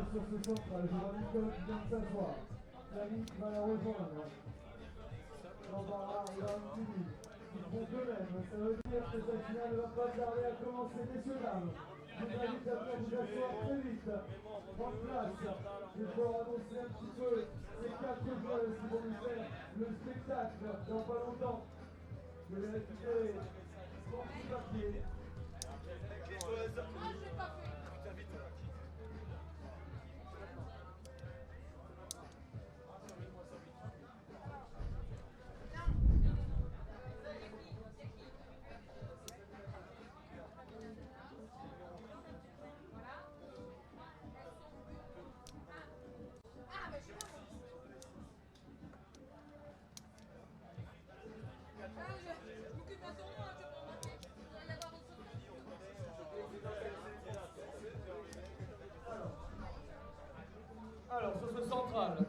sur ce central. Je vois Nicole qui vient de s'asseoir. Camille qui va la rejoindre. Barbara et Valentini qui font de même. Ça veut dire que cette finale ne va pas tarder à commencer, messieurs, dames. Je vous invite à venir vous asseoir très vite. En place. Je vais annoncer un petit peu ces 4 joueuses qui vont nous faire le spectacle dans pas longtemps. Je vais récupérer son petit papier. Alors, sur ce central,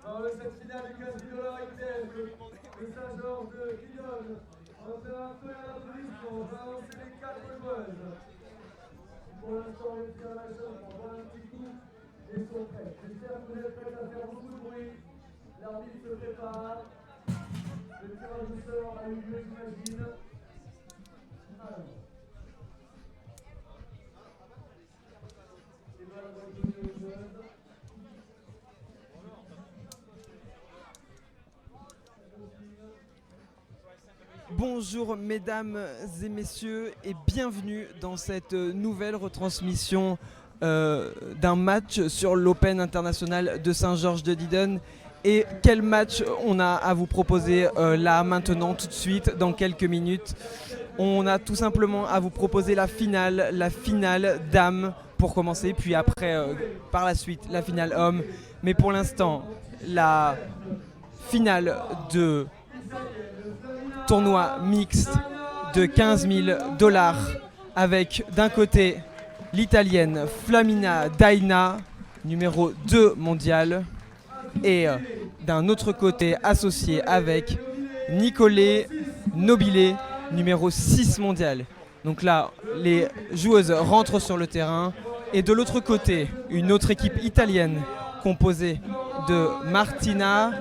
dans cette finale du Casino de la ITF, de Saint-Georges de Guignol, on va faire un peu d'applaudissement, on va lancer les 4 joueuses. Pour l'instant, on est à la chose, on va un petit coup et sont prêts. J'espère que vous êtes prêts à faire beaucoup de bruit. L'arbitre se prépare. Le tirage au sort a eu lieu, j'imagine. Alors. Et voilà, on va donner aux joueuses. Bonjour mesdames et messieurs et bienvenue dans cette nouvelle retransmission d'un match sur l'Open International de Saint-Georges de Didonne. Et quel match on a à vous proposer là maintenant tout de suite dans quelques minutes. On a tout simplement à vous proposer la finale dames pour commencer, puis après par la suite la finale homme. Mais pour l'instant la finale de tournoi mixte de 15 000 $ avec d'un côté l'italienne Flamina Daina, numéro 2 mondial, et d'un autre côté associé avec Nicolé Nobilé, numéro 6 mondial. Donc là, les joueuses rentrent sur le terrain et de l'autre côté, une autre équipe italienne composée de Martina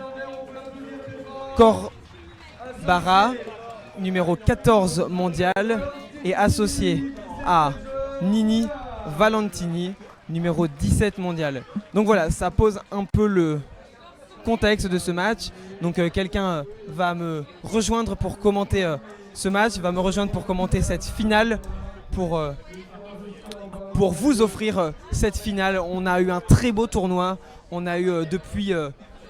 Corbara, numéro 14 mondial, et associée à Nini Valentini, numéro 17 mondial. Donc voilà, ça pose un peu le contexte de ce match. Donc quelqu'un va me rejoindre pour commenter ce match, va me rejoindre pour commenter cette finale, pour vous offrir cette finale. On a eu un très beau tournoi. On a eu depuis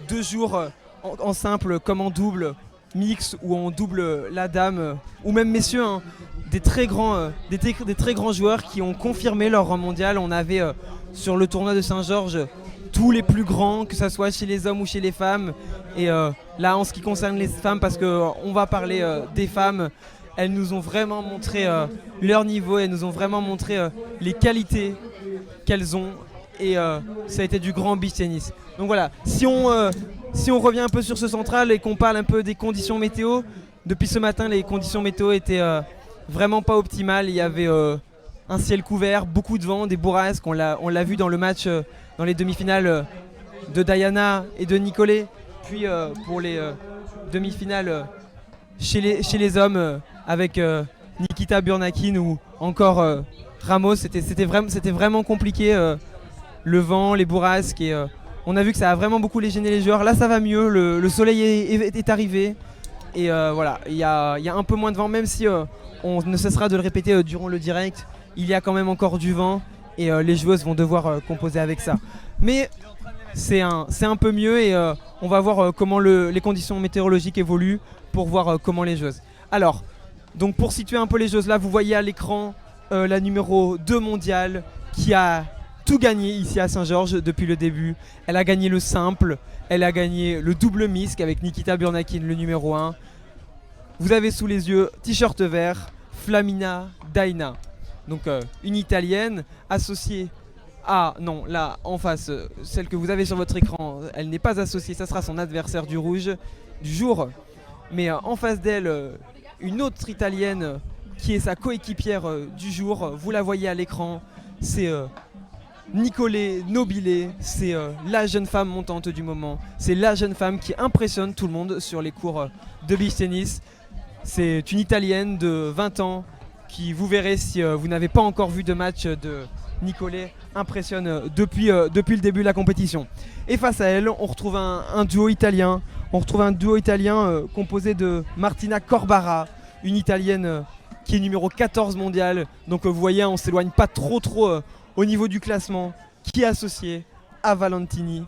2 jours en simple comme en double mix ou en double la dame ou même messieurs, hein, des très grands joueurs qui ont confirmé leur rang mondial. On avait sur le tournoi de Saint-Georges tous les plus grands, que ce soit chez les hommes ou chez les femmes. Et là en ce qui concerne les femmes, parce qu'on va parler des femmes, elles nous ont vraiment montré leur niveau, elles nous ont vraiment montré les qualités qu'elles ont, et ça a été du grand beach tennis. Donc voilà, si on revient un peu sur ce central et qu'on parle un peu des conditions météo, depuis ce matin les conditions météo étaient vraiment pas optimales. Il y avait un ciel couvert, beaucoup de vent, des bourrasques, on l'a vu dans le match, dans les demi-finales de Diana et de Nicolé, puis pour les demi-finales chez les hommes avec Nikita Burnakin ou encore Ramos. C'était vraiment compliqué, le vent, les bourrasques, et on a vu que ça a vraiment beaucoup gêné les joueurs. Là ça va mieux, le soleil est arrivé, et voilà, il y a un peu moins de vent, même si on ne cessera de le répéter durant le direct. Il y a quand même encore du vent et les joueuses vont devoir composer avec ça. Mais c'est un peu mieux, et on va voir comment les conditions météorologiques évoluent pour voir comment les joueuses. Alors, donc pour situer un peu les joueuses, là vous voyez à l'écran la numéro 2 mondiale qui a tout gagné ici à Saint-Georges depuis le début. Elle a gagné le simple, elle a gagné le double mixte avec Nikita Burnakin, le numéro 1. Vous avez sous les yeux, t-shirt vert, Flamina Daina. Donc une italienne associée à... Non, là en face, celle que vous avez sur votre écran, elle n'est pas associée, ça sera son adversaire du rouge du jour. Mais en face d'elle, une autre italienne qui est sa coéquipière du jour. Vous la voyez à l'écran, c'est Nicolè Nobile, c'est la jeune femme montante du moment. C'est la jeune femme qui impressionne tout le monde sur les cours de beach tennis. C'est une Italienne de 20 ans qui, vous verrez si vous n'avez pas encore vu de match de Nicolè, impressionne depuis le début de la compétition. Et face à elle, on retrouve un duo italien. On retrouve un duo italien composé de Martina Corbara, une Italienne qui est numéro 14 mondiale. Donc vous voyez, on ne s'éloigne pas trop au niveau du classement, qui est associée à Valentini,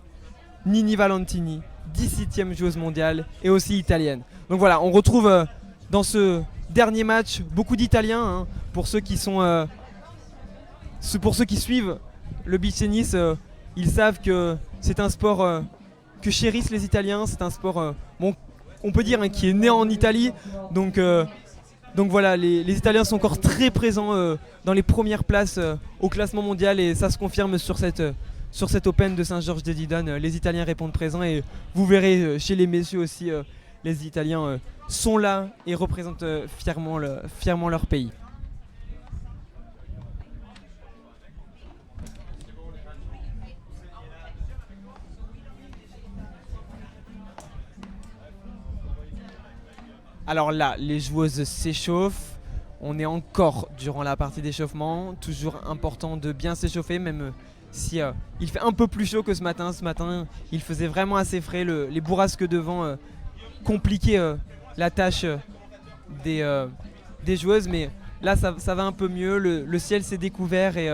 Nini Valentini, 17e joueuse mondiale et aussi italienne. Donc voilà, on retrouve dans ce dernier match beaucoup d'Italiens. Hein, pour ceux qui suivent le beach tennis, ils savent que c'est un sport que chérissent les Italiens. C'est un sport, on peut dire, hein, qui est né en Italie. Donc voilà, les Italiens sont encore très présents dans les premières places au classement mondial, et ça se confirme sur cette Open de Saint-Georges-de-Didonne. Les Italiens répondent présents, et vous verrez chez les messieurs aussi, les Italiens sont là et représentent fièrement leur pays. Alors là, les joueuses s'échauffent. On est encore durant la partie d'échauffement. Toujours important de bien s'échauffer, même si il fait un peu plus chaud que ce matin. Ce matin, il faisait vraiment assez frais. Les bourrasques de vent compliquaient la tâche des joueuses. Mais là, ça va un peu mieux. Le ciel s'est découvert et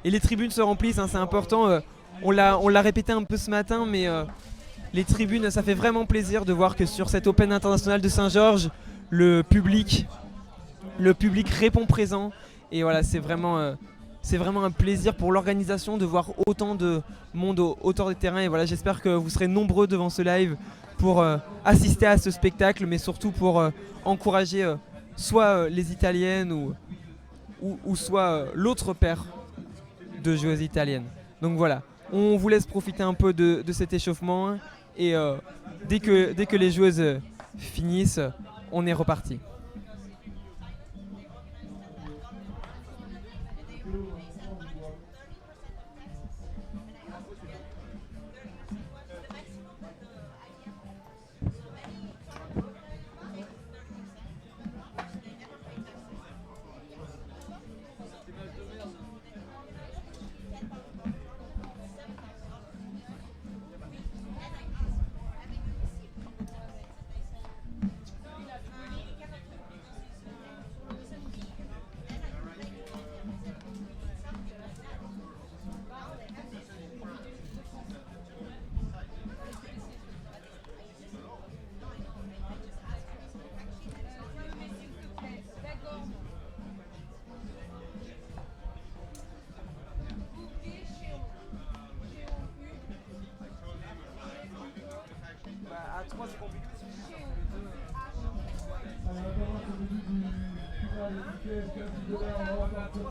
les tribunes se remplissent. Hein, c'est important. On l'a répété un peu ce matin, mais les tribunes, ça fait vraiment plaisir de voir que sur cette Open internationale de Saint-Georges, le public répond présent. Et voilà, c'est vraiment un plaisir pour l'organisation de voir autant de monde autour des terrains. Et voilà, j'espère que vous serez nombreux devant ce live pour assister à ce spectacle, mais surtout pour encourager soit les Italiennes ou soit l'autre paire de joueuses italiennes. Donc voilà, on vous laisse profiter un peu de cet échauffement. Et dès que les joueuses finissent, on est reparti.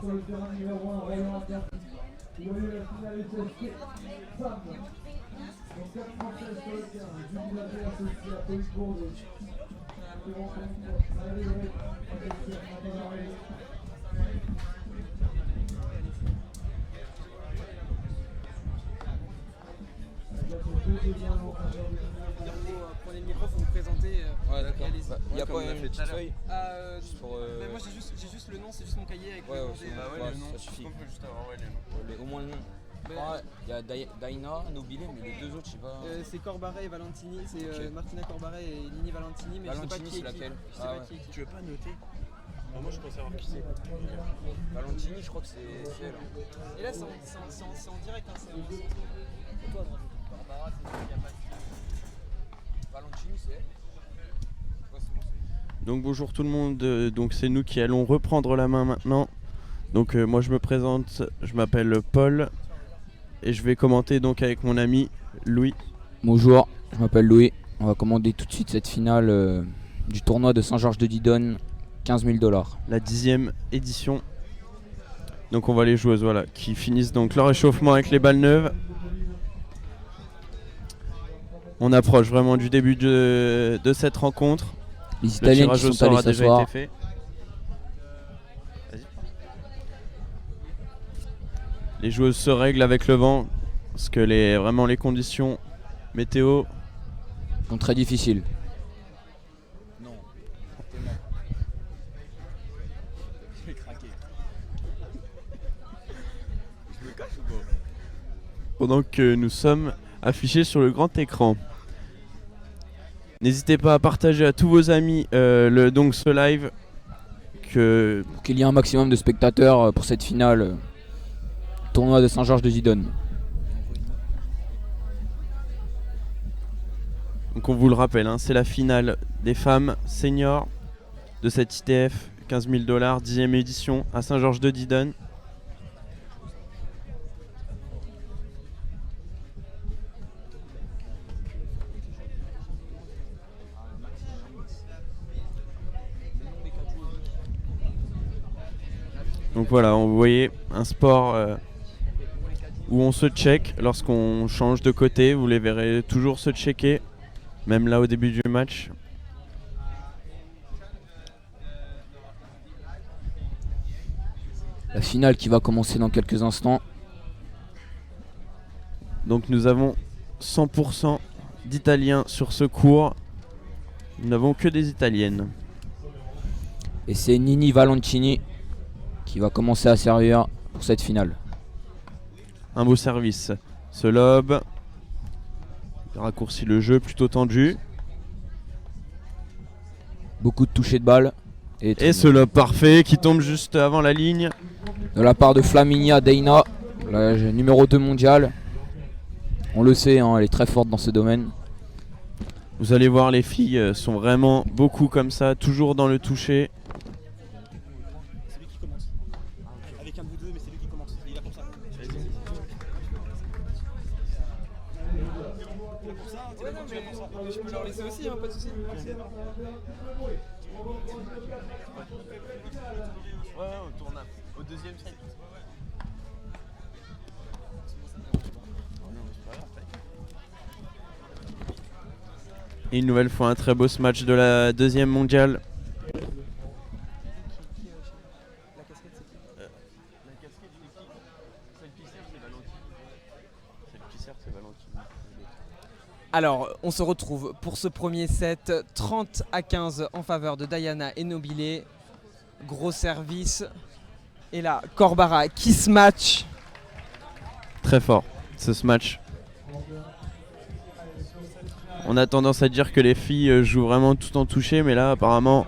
Sur le terrain numéro 1, Roland Garcia. Vous voyez la finalité femme. Donc 4 Françaises sur le terrain. Julie Labbé associée à Pauline Bourdet. Qui rencontre Valérie avec Serge. Prenez le micro, faut vous présenter. Ouais, d'accord. Il n'y a pas une petite feuille Moi j'ai juste le nom, c'est juste mon cahier avec le nom le nom, ça suffit. Au moins le nom. Il y a Daina, Nobile, mais les deux autres, je sais pas. C'est Corbara et Valentini, c'est okay. Martina Corbara et Nini Valentini, mais Valentini, je sais pas qui est laquelle. Je sais pas qui est qui. Tu veux pas noter? Moi je pense savoir qui c'est. Valentini, je crois que c'est elle. Et là c'est en direct, hein, c'est toi, Corbara, c'est il n'y a pas de... Valentini, c'est elle. Donc bonjour tout le monde, donc c'est nous qui allons reprendre la main maintenant. Donc moi je me présente, je m'appelle Paul et je vais commenter donc avec mon ami Louis. Bonjour, je m'appelle Louis. On va commander tout de suite cette finale du tournoi de Saint-Georges-de-Didonne, 15 000 $. La 10e édition. Donc on voit les joueuses voilà, qui finissent donc leur échauffement avec les balles neuves. On approche vraiment du début de cette rencontre. Les Italiens qui sont allés s'asseoir. les joueuses se règlent avec le vent parce que vraiment les conditions météo sont très difficiles. Non. Je vais craquer. Je me cache ou pas? pendant que nous sommes affichés sur le grand écran. N'hésitez pas à partager à tous vos amis donc ce live Pour qu'il y ait un maximum de spectateurs pour cette finale tournoi de Saint-Georges de Didonne. Donc on vous le rappelle, hein, c'est la finale des femmes seniors de cette ITF, 15 000 $, 10e édition à Saint-Georges de Didonne. Donc voilà, vous voyez un sport où on se check lorsqu'on change de côté. Vous les verrez toujours se checker, même là au début du match. La finale qui va commencer dans quelques instants. Donc nous avons 100% d'Italiens sur ce cours. Nous n'avons que des Italiennes. Et c'est Nini Valentini qui va commencer à servir pour cette finale. Un beau service. Ce lob raccourcit le jeu, plutôt tendu. Beaucoup de touchés de balle. Et ce lob parfait qui tombe juste avant la ligne. De la part de Flaminia Deina, la numéro 2 mondiale. On le sait, hein, elle est très forte dans ce domaine. Vous allez voir, les filles sont vraiment beaucoup comme ça, toujours dans le toucher. C'est lui qui commence. Avec un bout de deux, mais c'est lui qui commence. Il est là pour ça. Il est là pour ça, tu es là pour ça. Je peux leur laisser aussi, pas de soucis. Ouais, on tourne au deuxième set. Et une nouvelle fois un très beau match de la deuxième mondiale. Alors, on se retrouve pour ce premier set, 30-15 en faveur de Diana et Nobile. Gros service. Et là, Corbara qui se match. Très fort, ce match. On a tendance à dire que les filles jouent vraiment tout en touché, mais là, apparemment,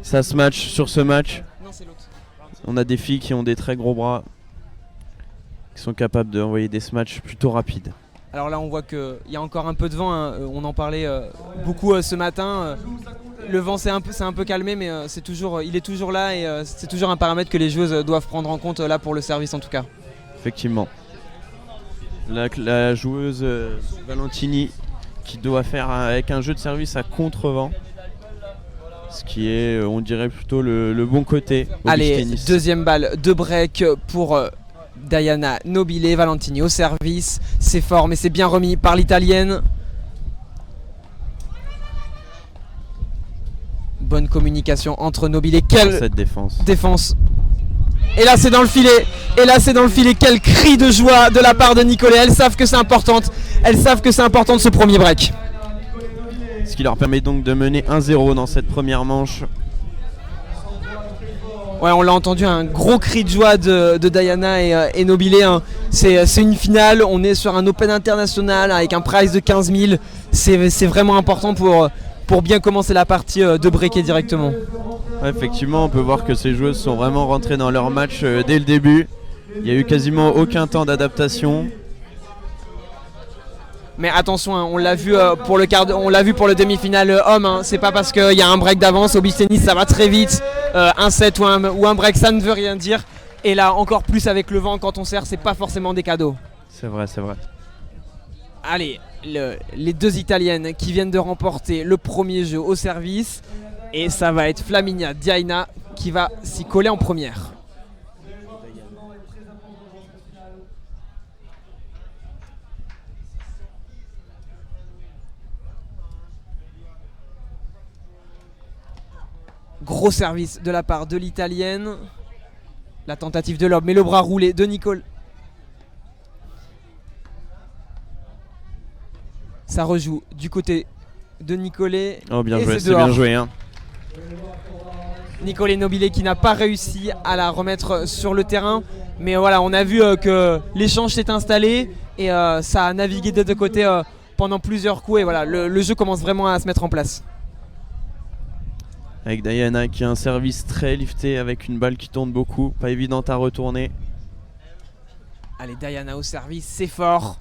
ça se match sur ce match. Non, c'est l'autre. On a des filles qui ont des très gros bras, qui sont capables d'envoyer des smatchs plutôt rapides. Alors là, on voit qu'il y a encore un peu de vent, hein. On en parlait beaucoup ce matin. Le vent s'est un peu calmé, mais il est toujours là et c'est toujours un paramètre que les joueuses doivent prendre en compte là pour le service en tout cas. Effectivement. La joueuse Valentini qui doit faire avec un jeu de service à contre-vent, ce qui est, on dirait, plutôt le bon côté au Allez, beach tennis. deuxième balle de break pour Diana Nobile. Valentini au service, c'est fort mais c'est bien remis par l'italienne. Bonne communication entre Nobile et quelle Cette défense. Et là c'est dans le filet. Quel cri de joie de la part de Nicolet. Elles savent que c'est important. Ce premier break. Ce qui leur permet donc de mener 1-0 dans cette première manche. Ouais, on l'a entendu, un gros cri de joie de Diana et Nobile. Hein. C'est une finale, on est sur un Open international avec un prize de 15 000. C'est vraiment important pour bien commencer la partie de breaker directement. Ouais, effectivement, on peut voir que ces joueuses sont vraiment rentrées dans leur match dès le début. Il n'y a eu quasiment aucun temps d'adaptation. Mais attention, hein, on l'a vu pour le demi-finale homme. Hein. C'est pas parce qu'il y a un break d'avance au beach tennis, ça va très vite. Un set ou un break, ça ne veut rien dire. Et là, encore plus avec le vent, quand on sert, c'est pas forcément des cadeaux. C'est vrai. Allez, les deux Italiennes qui viennent de remporter le premier jeu au service. Et ça va être Flaminia Diana qui va s'y coller en première. Gros service de la part de l'italienne. La tentative de lob, mais le bras roulé de Nicole. Ça rejoue du côté de Nicolé. Oh, bien Et joué, c'est c'est bien dehors. joué. Hein. Nicolé Nobilé qui n'a pas réussi à la remettre sur le terrain. Mais voilà, on a vu que l'échange s'est installé et ça a navigué des deux côtés pendant plusieurs coups. Et voilà, le jeu commence vraiment à se mettre en place. Avec Diana qui a un service très lifté avec une balle qui tourne beaucoup, pas évidente à retourner. Allez, Diana au service, c'est fort.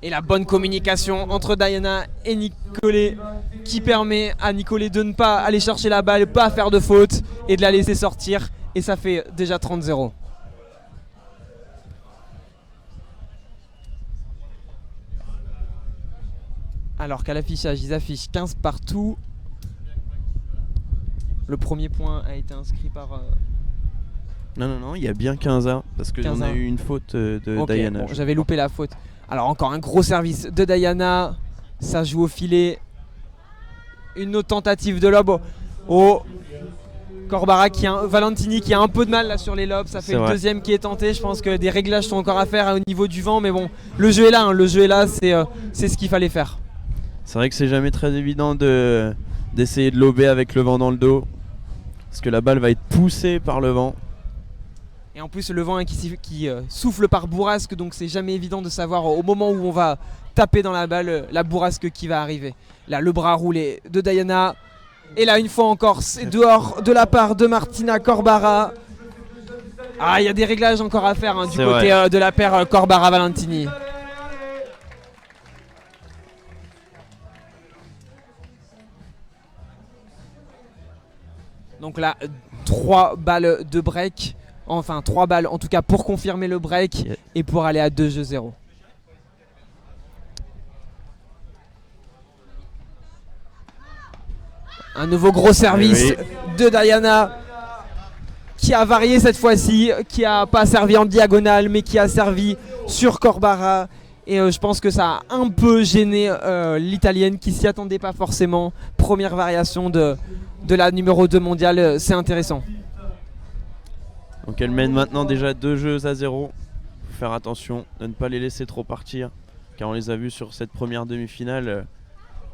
Et la bonne communication entre Diana et Nicolé qui permet à Nicolé de ne pas aller chercher la balle, pas faire de faute et de la laisser sortir. Et ça fait déjà 30-0. Alors qu'à l'affichage, ils affichent 15 partout. Le premier point a été inscrit par... Non, il y a bien 15-1 parce que on a 15-1. eu une faute de Ok, Diana. bon, je j'avais crois. loupé la faute. Alors encore un gros service de Diana. Ça joue au filet. Une autre tentative de lob au Corbara Valentini qui a un peu de mal là sur les lobs. Ça fait C'est le vrai. deuxième qui est tenté. Je pense que des réglages sont encore à faire au niveau du vent. Mais bon, le jeu est là. Le jeu est là. C'est ce qu'il fallait faire. C'est vrai que c'est jamais très évident d'essayer de lober avec le vent dans le dos. Parce que la balle va être poussée par le vent. Et en plus le vent qui souffle par bourrasque, donc c'est jamais évident de savoir au moment où on va taper dans la balle la bourrasque qui va arriver. Là le bras roulé de Diana. Et là une fois encore c'est dehors de la part de Martina Corbara. Ah, il y a des réglages encore à faire du C'est côté vrai. de la paire Corbara-Valentini. Donc là 3 balles de break. Enfin 3 balles en tout cas pour confirmer le break Yeah. et pour aller à 2-0. Un nouveau gros service de Diana qui a varié cette fois-ci, qui a pas servi en diagonale mais qui a servi sur Corbara. Et je pense que ça a un peu gêné l'italienne qui s'y attendait pas forcément. Première variation de la numéro 2 mondiale, c'est intéressant. Donc elle mène maintenant déjà 2-0. Faut faire attention de ne pas les laisser trop partir. Car on les a vus sur cette première demi-finale.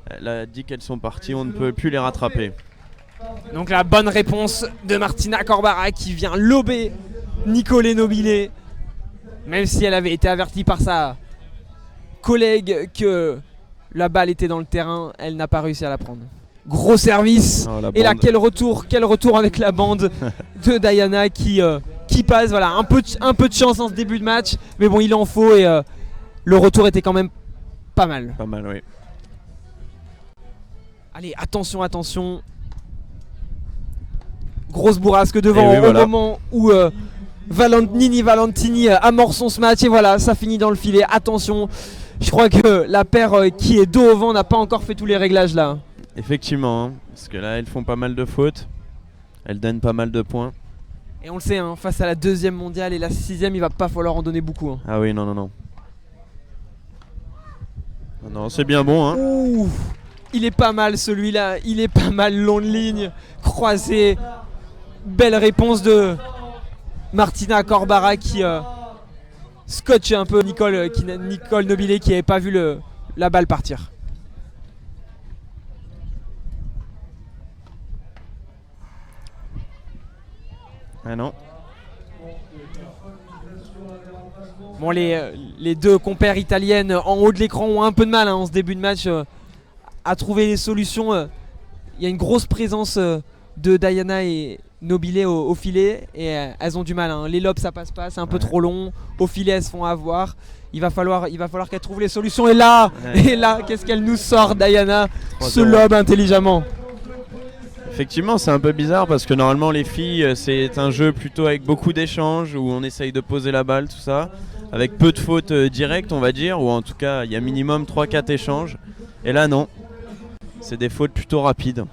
Elle a dit qu'elles sont parties, on ne peut plus les rattraper. Donc la bonne réponse de Martina Corbara qui vient lober Nicolé Nobilé. Même si elle avait été avertie par sa collègue que la balle était dans le terrain, elle n'a pas réussi à la prendre. Gros service. Oh, la Et là bande. quel retour avec la bande de Diana qui passe. Voilà, un peu de chance en ce début de match. Mais bon, il en faut et le retour était quand même pas mal. Pas mal, oui. Allez, attention. Grosse bourrasque devant Et oui, au voilà. moment où Valentini amorce son match. Et voilà, ça finit dans le filet. Attention, je crois que la paire qui est dos au vent n'a pas encore fait tous les réglages là. Effectivement, hein, parce que là elles font pas mal de fautes. Elles donnent pas mal de points. Et on le sait, face à la 2e mondiale et la 6e, il va pas falloir en donner beaucoup. Ah oui, non. Non, c'est bien bon, hein. Ouh, il est pas mal celui-là, il est pas mal long de ligne, croisé. Belle réponse de Martina Corbara qui scotche un peu Nicole Nobilé qui n'avait pas vu la balle partir. Ah non. Bon, les deux compères italiennes en haut de l'écran ont un peu de mal en ce début de match à trouver les solutions. Il y a une grosse présence de Diana et Nobilé au filet et elles ont du mal. Les lobes ça passe pas, c'est un peu trop long. Au filet elles se font avoir. Il va falloir qu'elles trouvent les solutions. Et là, qu'est-ce qu'elle nous sort Diana, ce 3-0. lobe intelligemment. Effectivement, c'est un peu bizarre parce que normalement les filles, c'est un jeu plutôt avec beaucoup d'échanges où on essaye de poser la balle, tout ça, avec peu de fautes directes, on va dire, ou en tout cas il y a minimum 3-4 échanges. Et là non, c'est des fautes plutôt rapides.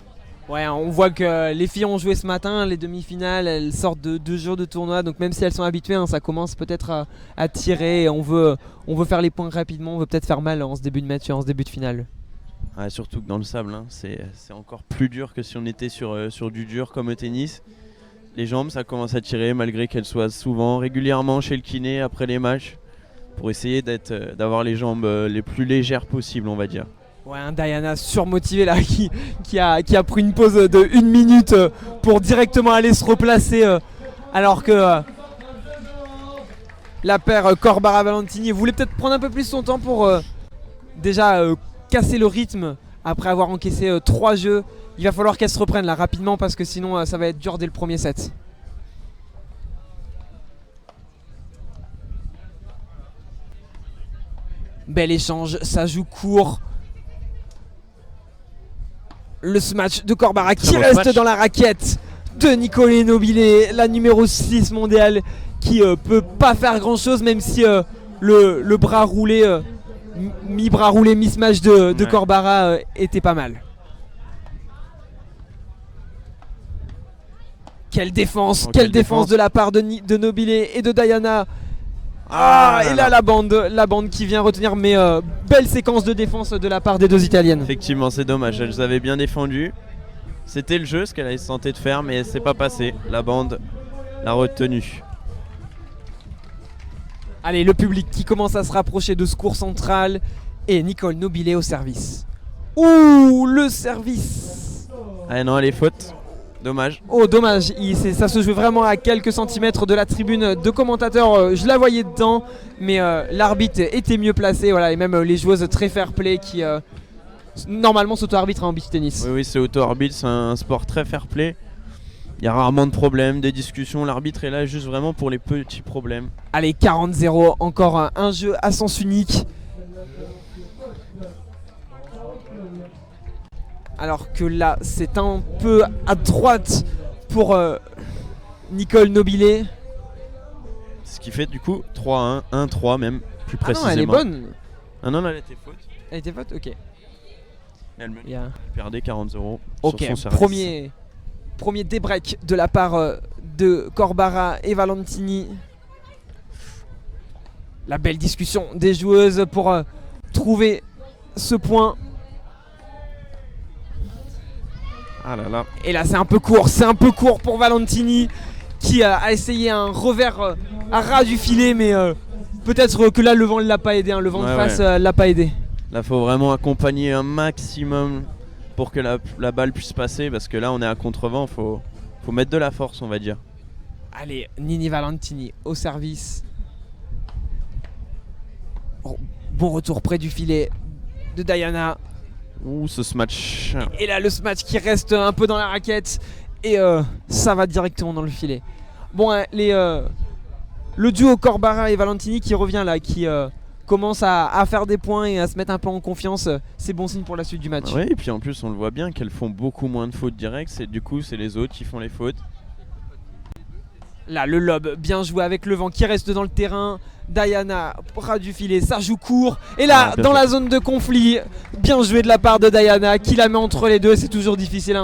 Ouais, on voit que les filles ont joué ce matin, les demi-finales, elles sortent de 2 jours de tournoi, donc même si elles sont habituées, ça commence peut-être à tirer et on veut faire les points rapidement, on veut peut-être faire mal en ce début de match, en ce début de finale. Ouais, surtout que dans le sable, c'est encore plus dur que si on était sur du dur comme au tennis. les jambes, ça commence à tirer malgré qu'elles soient souvent régulièrement chez le kiné après les matchs pour essayer d'avoir les jambes les plus légères possibles, on va dire. Ouais, un Diana surmotivé là qui a pris une pause de 1 minute pour directement aller se replacer alors que la paire Corbara-Valentini voulait peut-être prendre un peu plus son temps pour déjà casser le rythme après avoir encaissé 3 jeux. Il va falloir qu'elle se reprenne là rapidement parce que sinon ça va être dur dès le premier set. Bel échange, ça joue court. Le smash de Corbara qui reste dans la raquette de Nicole Nobilé, la numéro 6 mondiale qui peut pas faire grand chose même si le bras roulé, mi-bras roulé, mi-smash de Corbara était pas mal. Quelle défense, quelle défense de la part de Nobilé et de Diana. Et là la bande qui vient retenir, mais belle séquence de défense de la part des deux Italiennes. Effectivement, c'est dommage, elles avaient bien défendu. C'était le jeu, ce qu'elle avait tenté de faire, mais c'est pas passé. La bande l'a retenu. Allez, le public qui commence à se rapprocher de ce court central et Nicole Nobilé au service. Ouh, le service. Ah non, elle est faute. Dommage. Oh dommage, ça se jouait vraiment à quelques centimètres de la tribune de commentateurs, je la voyais dedans, mais l'arbitre était mieux placé, voilà, et même les joueuses très fair play qui normalement s'auto-arbitrent en beach tennis. Oui, c'est auto-arbitre, c'est un sport très fair play. Il y a rarement de problèmes, des discussions, l'arbitre est là juste vraiment pour les petits problèmes. Allez, 40-0, encore un jeu à sens unique. Alors que là, c'est un peu à droite pour Nicole Nobilé. Ce qui fait du coup 3-1, 1-3 même, plus précisément. Ah non, elle est bonne. Ah non, elle était faute. Elle était faute, ok. Elle perdait 40-0 ok, sur son service. Premier débreak de la part de Corbara et Valentini. La belle discussion des joueuses pour trouver ce point. Ah là là. Et là c'est un peu court pour Valentini qui a essayé un revers à ras du filet, mais peut-être que là le vent ne l'a pas aidé, le vent de face l'a pas aidé. Là faut vraiment accompagner un maximum pour que la balle puisse passer, parce que là on est à contre-vent, faut mettre de la force, on va dire. Allez, Nini Valentini au service. Bon retour près du filet de Diana. Ouh, ce smash. Et là le smash qui reste un peu dans la raquette et ça va directement dans le filet. Bon, le duo Corbara et Valentini qui revient là, qui commence à faire des points et à se mettre un peu en confiance, c'est bon signe pour la suite du match. Oui, et puis en plus on le voit bien qu'elles font beaucoup moins de fautes directes, du coup c'est les autres qui font les fautes. Là le lob bien joué avec le vent qui reste dans le terrain. Diana, ras du filet, ça joue court. Et là, dans la zone de conflit, bien joué de la part de Diana qui la met entre les deux. C'est toujours difficile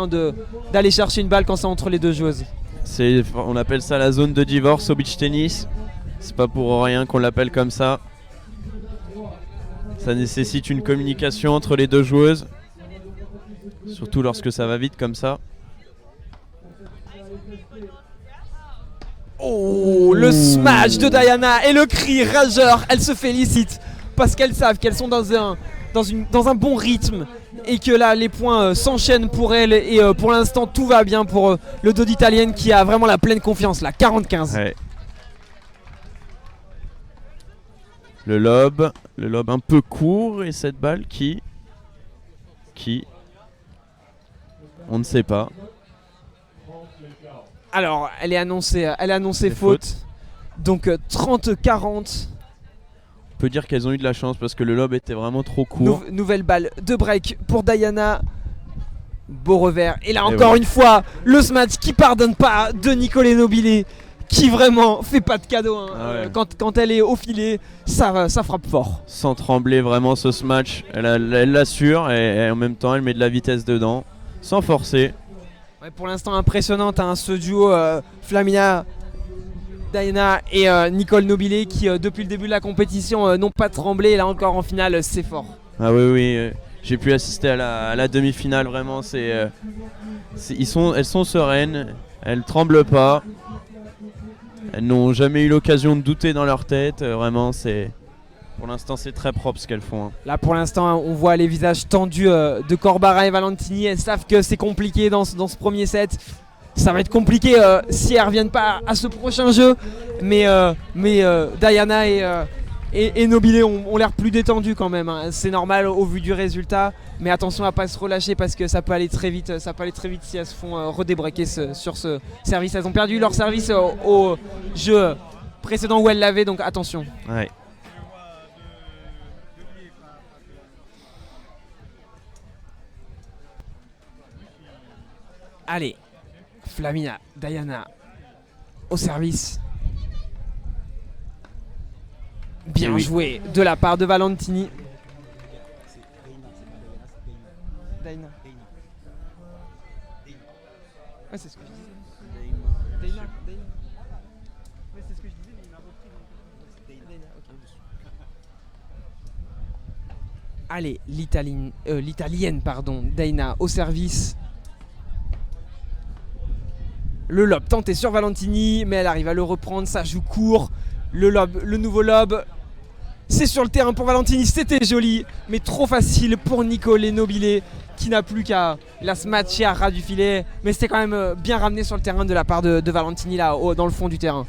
d'aller chercher une balle quand c'est entre les deux joueuses. On appelle ça la zone de divorce au beach tennis. C'est pas pour rien qu'on l'appelle comme ça. Ça nécessite une communication entre les deux joueuses. Surtout lorsque ça va vite comme ça. Oh, le smash de Diana et le cri rageur. Elles se félicitent parce qu'elles savent qu'elles sont dans un bon rythme et que là les points s'enchaînent pour elles et pour l'instant tout va bien pour le dos d'Italienne qui a vraiment la pleine confiance là, 40-15. Ouais. Le lob un peu court et cette balle qui on ne sait pas. Alors, elle est annoncée faute. Donc 30-40. On peut dire qu'elles ont eu de la chance parce que le lob était vraiment trop court. Nouvelle balle de break pour Diana. Beau revers. Et là encore une fois, le smash qui pardonne pas de Nicole Nobilé, qui vraiment fait pas de cadeau. Quand elle est au filet, ça frappe fort. Sans trembler vraiment ce smash. Elle l'assure et en même temps elle met de la vitesse dedans. Sans forcer. Ouais, pour l'instant impressionnante ce duo Flaminia Diana et Nicole Nobilé qui depuis le début de la compétition n'ont pas tremblé, et là encore en finale c'est fort. Ah oui, j'ai pu assister à la demi-finale. Vraiment, elles sont sereines, elles tremblent pas. Elles n'ont jamais eu l'occasion de douter dans leur tête. Vraiment, pour l'instant, c'est très propre ce qu'elles font. Là pour l'instant on voit les visages tendus de Corbara et Valentini. Elles savent que c'est compliqué dans ce premier set. Ça va être compliqué si elles reviennent pas à ce prochain jeu. Mais Diana et Nobile ont l'air plus détendus quand même. Hein. C'est normal au vu du résultat. Mais attention à pas se relâcher parce que ça peut aller très vite. Ça peut aller très vite si elles se font redébreaker sur ce service. Elles ont perdu leur service au jeu précédent où elles l'avaient, donc attention. Ouais. Allez, Flamina, Diana au service. Bien Oui. joué de la part de Valentini. Daina. Ouais, c'est ce que je disais. Daina. Ouais, c'est ce que je disais, mais il m'a repris. Daina, ok. Allez, l'italienne, Daina au service. Le lob tenté sur Valentini, mais elle arrive à le reprendre, ça joue court. Le nouveau lob, c'est sur le terrain pour Valentini, c'était joli, mais trop facile pour Nicole Nobile, qui n'a plus qu'à se matcher à ras du filet. Mais c'était quand même bien ramené sur le terrain de la part de Valentini, là, dans le fond du terrain.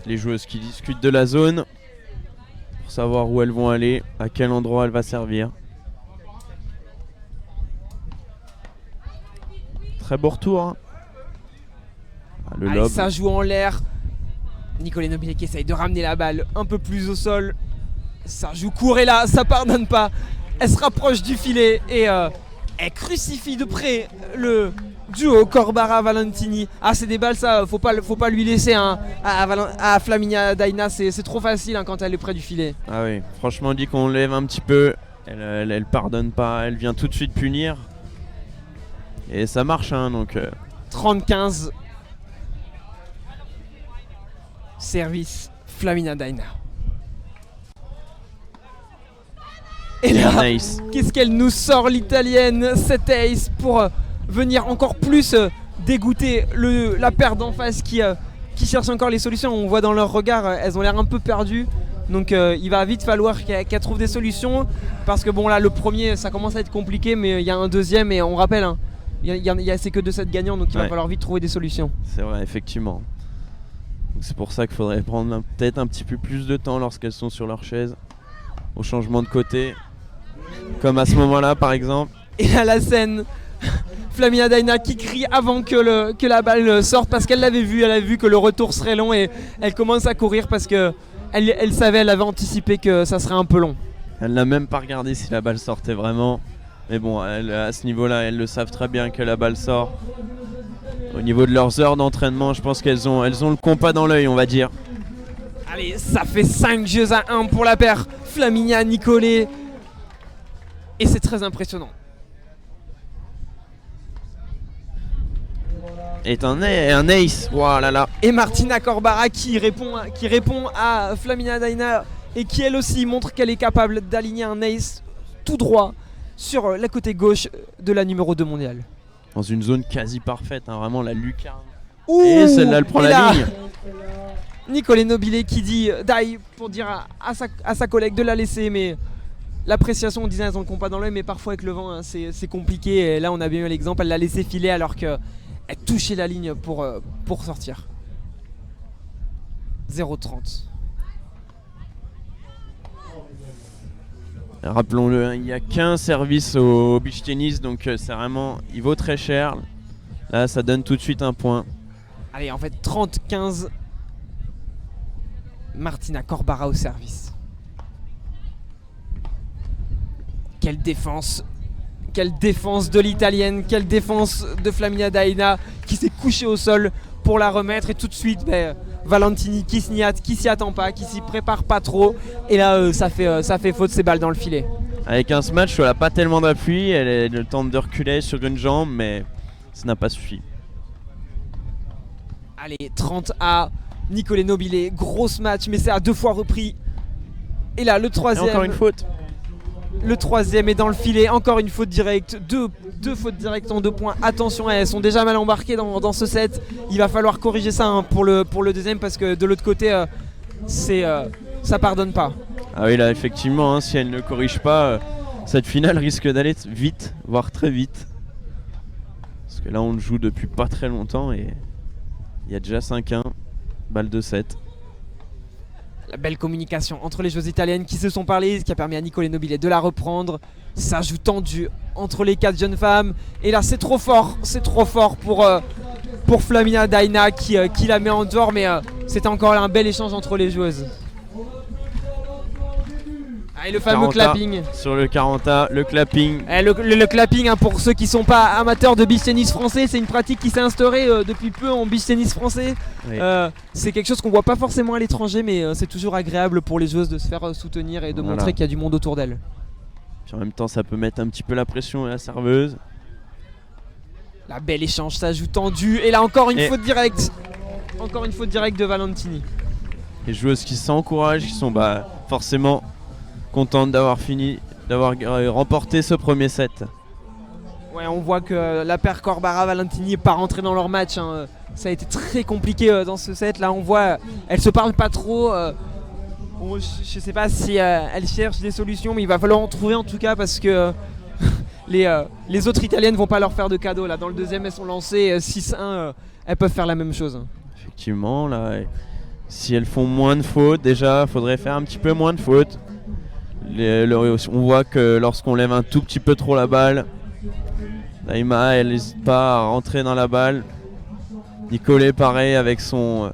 Les joueuses qui discutent de la zone pour savoir où elles vont aller, à quel endroit elle va servir. Très beau retour. Hein. Le Allez, lob. ça joue en l'air. Nicole Nobile qui essaye de ramener la balle un peu plus au sol. Ça joue court et là, ça pardonne pas. Elle se rapproche du filet et elle crucifie de près le duo Corbara-Valentini. Ah, c'est des balles, ça, faut pas lui laisser hein, à Flaminia Daina. C'est trop facile hein, quand elle est près du filet. Ah oui, franchement, dit qu'on lève un petit peu, elle pardonne pas, elle vient tout de suite punir. Et ça marche, hein, donc. 30-15. Service Flamina Daina. Et là, Nice. qu'est-ce qu'elle nous sort l'italienne, cette ace, pour venir encore plus dégoûter la paire d'en face qui cherche encore les solutions. On voit dans leur regard, elles ont l'air un peu perdues. Donc il va vite falloir qu'elle trouve des solutions. Parce que bon là, le premier, ça commence à être compliqué, mais il y a un deuxième et on rappelle, hein, c'est que 2 sets gagnants, donc il va falloir vite trouver des solutions. C'est vrai, effectivement. Donc c'est pour ça qu'il faudrait prendre peut-être un petit peu plus de temps lorsqu'elles sont sur leur chaise, au changement de côté, comme à ce moment-là par exemple. Et à la scène, Flamina Daina qui crie avant que la balle sorte parce qu'elle l'avait vu, elle a vu que le retour serait long et elle commence à courir parce que elle savait, elle avait anticipé que ça serait un peu long. Elle n'a même pas regardé si la balle sortait vraiment. Mais bon, à ce niveau-là, elles le savent très bien que la balle sort. Au niveau de leurs heures d'entraînement, je pense qu'elles ont le compas dans l'œil, on va dire. Allez, ça fait 5 jeux à 1 pour la paire Flaminia Nicolé. Et c'est très impressionnant. Et un ace, voilà là. Et Martina Corbara qui répond à Flamina Daina et qui elle aussi montre qu'elle est capable d'aligner un ace tout droit sur la côté gauche de la numéro 2 mondiale. Dans une zone quasi parfaite, hein, vraiment la lucarne. Ouh, et celle-là, elle prend et la là, ligne. Nicole Nobile qui dit die pour dire à sa collègue de la laisser, mais l'appréciation, on disait elles ont le compas dans l'œil, mais parfois avec le vent hein, c'est compliqué. Et là on a bien eu l'exemple, elle l'a laissé filer alors qu'elle touchait la ligne pour sortir. 0,30. Rappelons-le, hein, il n'y a qu'un service au beach tennis, donc c'est vraiment, il vaut très cher. Là, ça donne tout de suite un point. Allez, en fait 30-15. Martina Corbara au service. Quelle défense de l'italienne, quelle défense de Flamina Daina qui s'est couchée au sol pour la remettre et tout de suite Valentini qui s'y attend pas, qui s'y prépare pas trop et là ça fait faute, ces balles dans le filet. Avec un smash, elle n'a pas tellement d'appui, elle tente de reculer sur une jambe, mais ça n'a pas suffi. Allez, 30 à Nicolé Nobilé. Grosse match, mais c'est à 2 fois repris. Et là, le Et troisième. encore une faute. Le troisième est dans le filet. Encore une faute directe. Deux fautes directes en 2 points. Attention, elles sont déjà mal embarquées dans ce set. Il va falloir corriger ça hein, pour le deuxième parce que de l'autre côté, ça pardonne pas. Ah oui, là, effectivement, hein, si elle ne corrige pas, cette finale risque d'aller vite, voire très vite. Parce que là, on joue depuis pas très longtemps et il y a déjà 5-1, balle de 7. La belle communication entre les joueuses italiennes qui se sont parlé, ce qui a permis à Nicolé Nobilé de la reprendre. Ça joue tendu entre les 4 jeunes femmes. Et là, c'est trop fort pour Flaminia Daina qui la met en dehors. Mais c'était encore un bel échange entre les joueuses. Ah, et le fameux 40A clapping. Sur le 40A, le clapping. Le clapping, hein, pour ceux qui ne sont pas amateurs de beach tennis français, c'est une pratique qui s'est instaurée depuis peu en beach tennis français. Oui. C'est quelque chose qu'on voit pas forcément à l'étranger, mais c'est toujours agréable pour les joueuses de se faire soutenir et de Voilà. montrer qu'il y a du monde autour d'elles. Puis en même temps, ça peut mettre un petit peu la pression à la serveuse. La belle échange, ça joue tendu. Et là encore une Et- faute directe. Encore une faute directe de Valentini. Les joueuses qui s'encouragent, qui sont forcément contentes d'avoir remporté ce premier set. Ouais, on voit que la paire Corbara-Valentini n'est pas rentrée dans leur match. Hein. Ça a été très compliqué dans ce set. Là, on voit, elles se parlent pas trop. Je sais pas si elles cherchent des solutions, mais il va falloir en trouver en tout cas parce que les autres italiennes vont pas leur faire de cadeau. Là, dans le deuxième, elles sont lancées 6-1. Elles peuvent faire la même chose. Effectivement, là, si elles font moins de fautes, déjà, il faudrait faire un petit peu moins de fautes. On voit que lorsqu'on lève un tout petit peu trop la balle, Naïma, elle n'hésite pas à rentrer dans la balle. Nicolé, pareil, avec son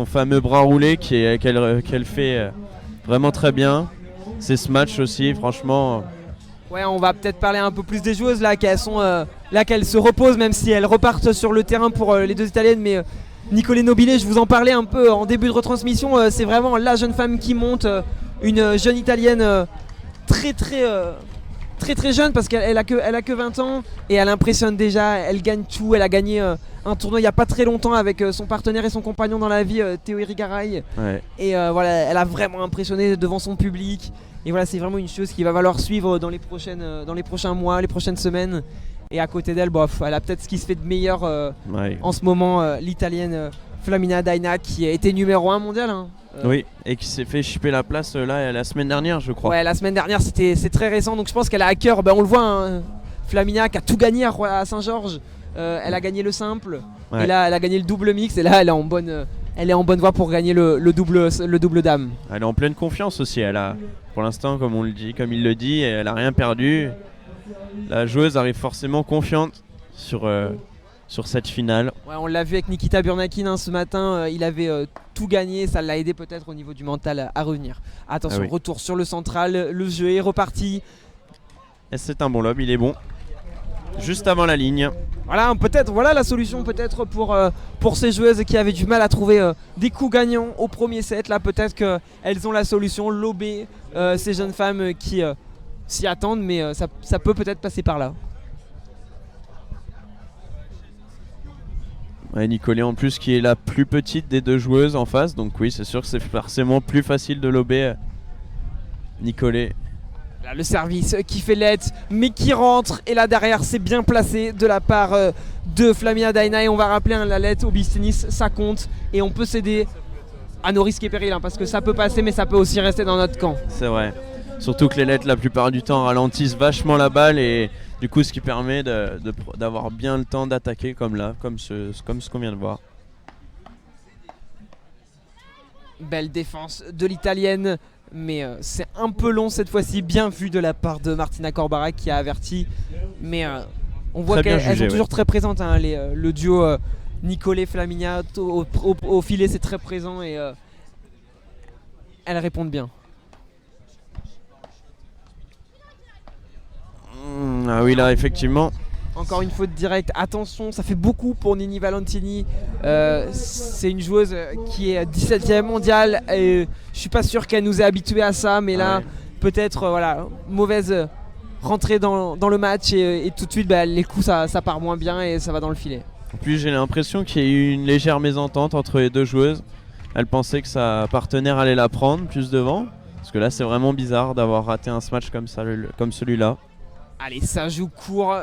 fameux bras roulé qu'elle fait vraiment très bien. C'est ce match aussi, franchement. Ouais, on va peut-être parler un peu plus des joueuses là, qu'elles se reposent, même si elles repartent sur le terrain pour les deux italiennes. Mais Nicolé Nobilé, je vous en parlais un peu en début de retransmission, c'est vraiment la jeune femme qui monte, une jeune italienne très jeune parce qu'elle a que 20 ans et elle impressionne déjà, elle gagne tout, elle a gagné un tournoi il n'y a pas très longtemps avec son partenaire et son compagnon dans la vie, Théo Irigaray. Ouais. Et voilà, elle a vraiment impressionné devant son public. Et voilà, c'est vraiment une chose qu'il va falloir suivre dans les prochains mois, les prochaines semaines. Et à côté d'elle, elle a peut-être ce qui se fait de meilleur en ce moment, l'italienne Flaminia Daina qui a été numéro 1 mondial. Hein. Oui, et qui s'est fait chipper la place là la semaine dernière, je crois. Ouais, la semaine dernière, c'est très récent, donc je pense qu'elle a à cœur. On le voit, hein, Flaminia qui a tout gagné à Saint-Georges. Elle a gagné le simple, Ouais. et là elle a gagné le double mix, et là elle est en bonne voie pour gagner le double dame. Elle est en pleine confiance aussi. Pour l'instant, comme il le dit, elle a rien perdu. La joueuse arrive forcément confiante sur cette finale. Ouais, on l'a vu avec Nikita Burnakin hein, ce matin, il avait tout gagné, ça l'a aidé peut-être au niveau du mental à revenir. Attention, Ah oui. retour sur le central, le jeu est reparti. Et c'est un bon lob, il est bon. Juste avant la ligne. Voilà la solution peut-être pour ces joueuses qui avaient du mal à trouver des coups gagnants au premier set. Là peut-être qu'elles ont la solution, lober ces jeunes femmes qui s'y attendent, mais ça peut peut-être passer par là. Ouais, Nicolé en plus qui est la plus petite des deux joueuses en face. Donc oui, c'est sûr que c'est forcément plus facile de lober Nicolé. Là, le service qui fait l'aide mais qui rentre, et là derrière c'est bien placé de la part de Flaminia Daina. Et on va rappeler la lettre au beach tennis, ça compte et on peut céder à nos risques et périls parce que ça peut passer mais ça peut aussi rester dans notre camp. C'est vrai. Surtout que les lettres la plupart du temps ralentissent vachement la balle et du coup ce qui permet d'avoir bien le temps d'attaquer comme là, comme ce qu'on vient de voir. Belle défense de l'italienne, mais c'est un peu long cette fois-ci, bien vu de la part de Martina Corbara qui a averti. Mais on voit Très bien qu'elles jugé, sont toujours très présentes, hein, le duo Nicolé Flaminia au filet, c'est très présent et elles répondent bien. Ah oui, là effectivement. Encore une faute directe, attention, ça fait beaucoup pour Nini Valentini. C'est une joueuse qui est 17e mondiale et je suis pas sûr qu'elle nous ait habitués à ça, mais là Ouais. peut-être mauvaise rentrée dans le match et tout de suite les coups ça part moins bien et ça va dans le filet. En plus j'ai l'impression qu'il y a eu une légère mésentente entre les deux joueuses. Elle pensait que sa partenaire allait la prendre plus devant. Parce que là, c'est vraiment bizarre d'avoir raté un smash comme celui-là. Allez, ça joue court.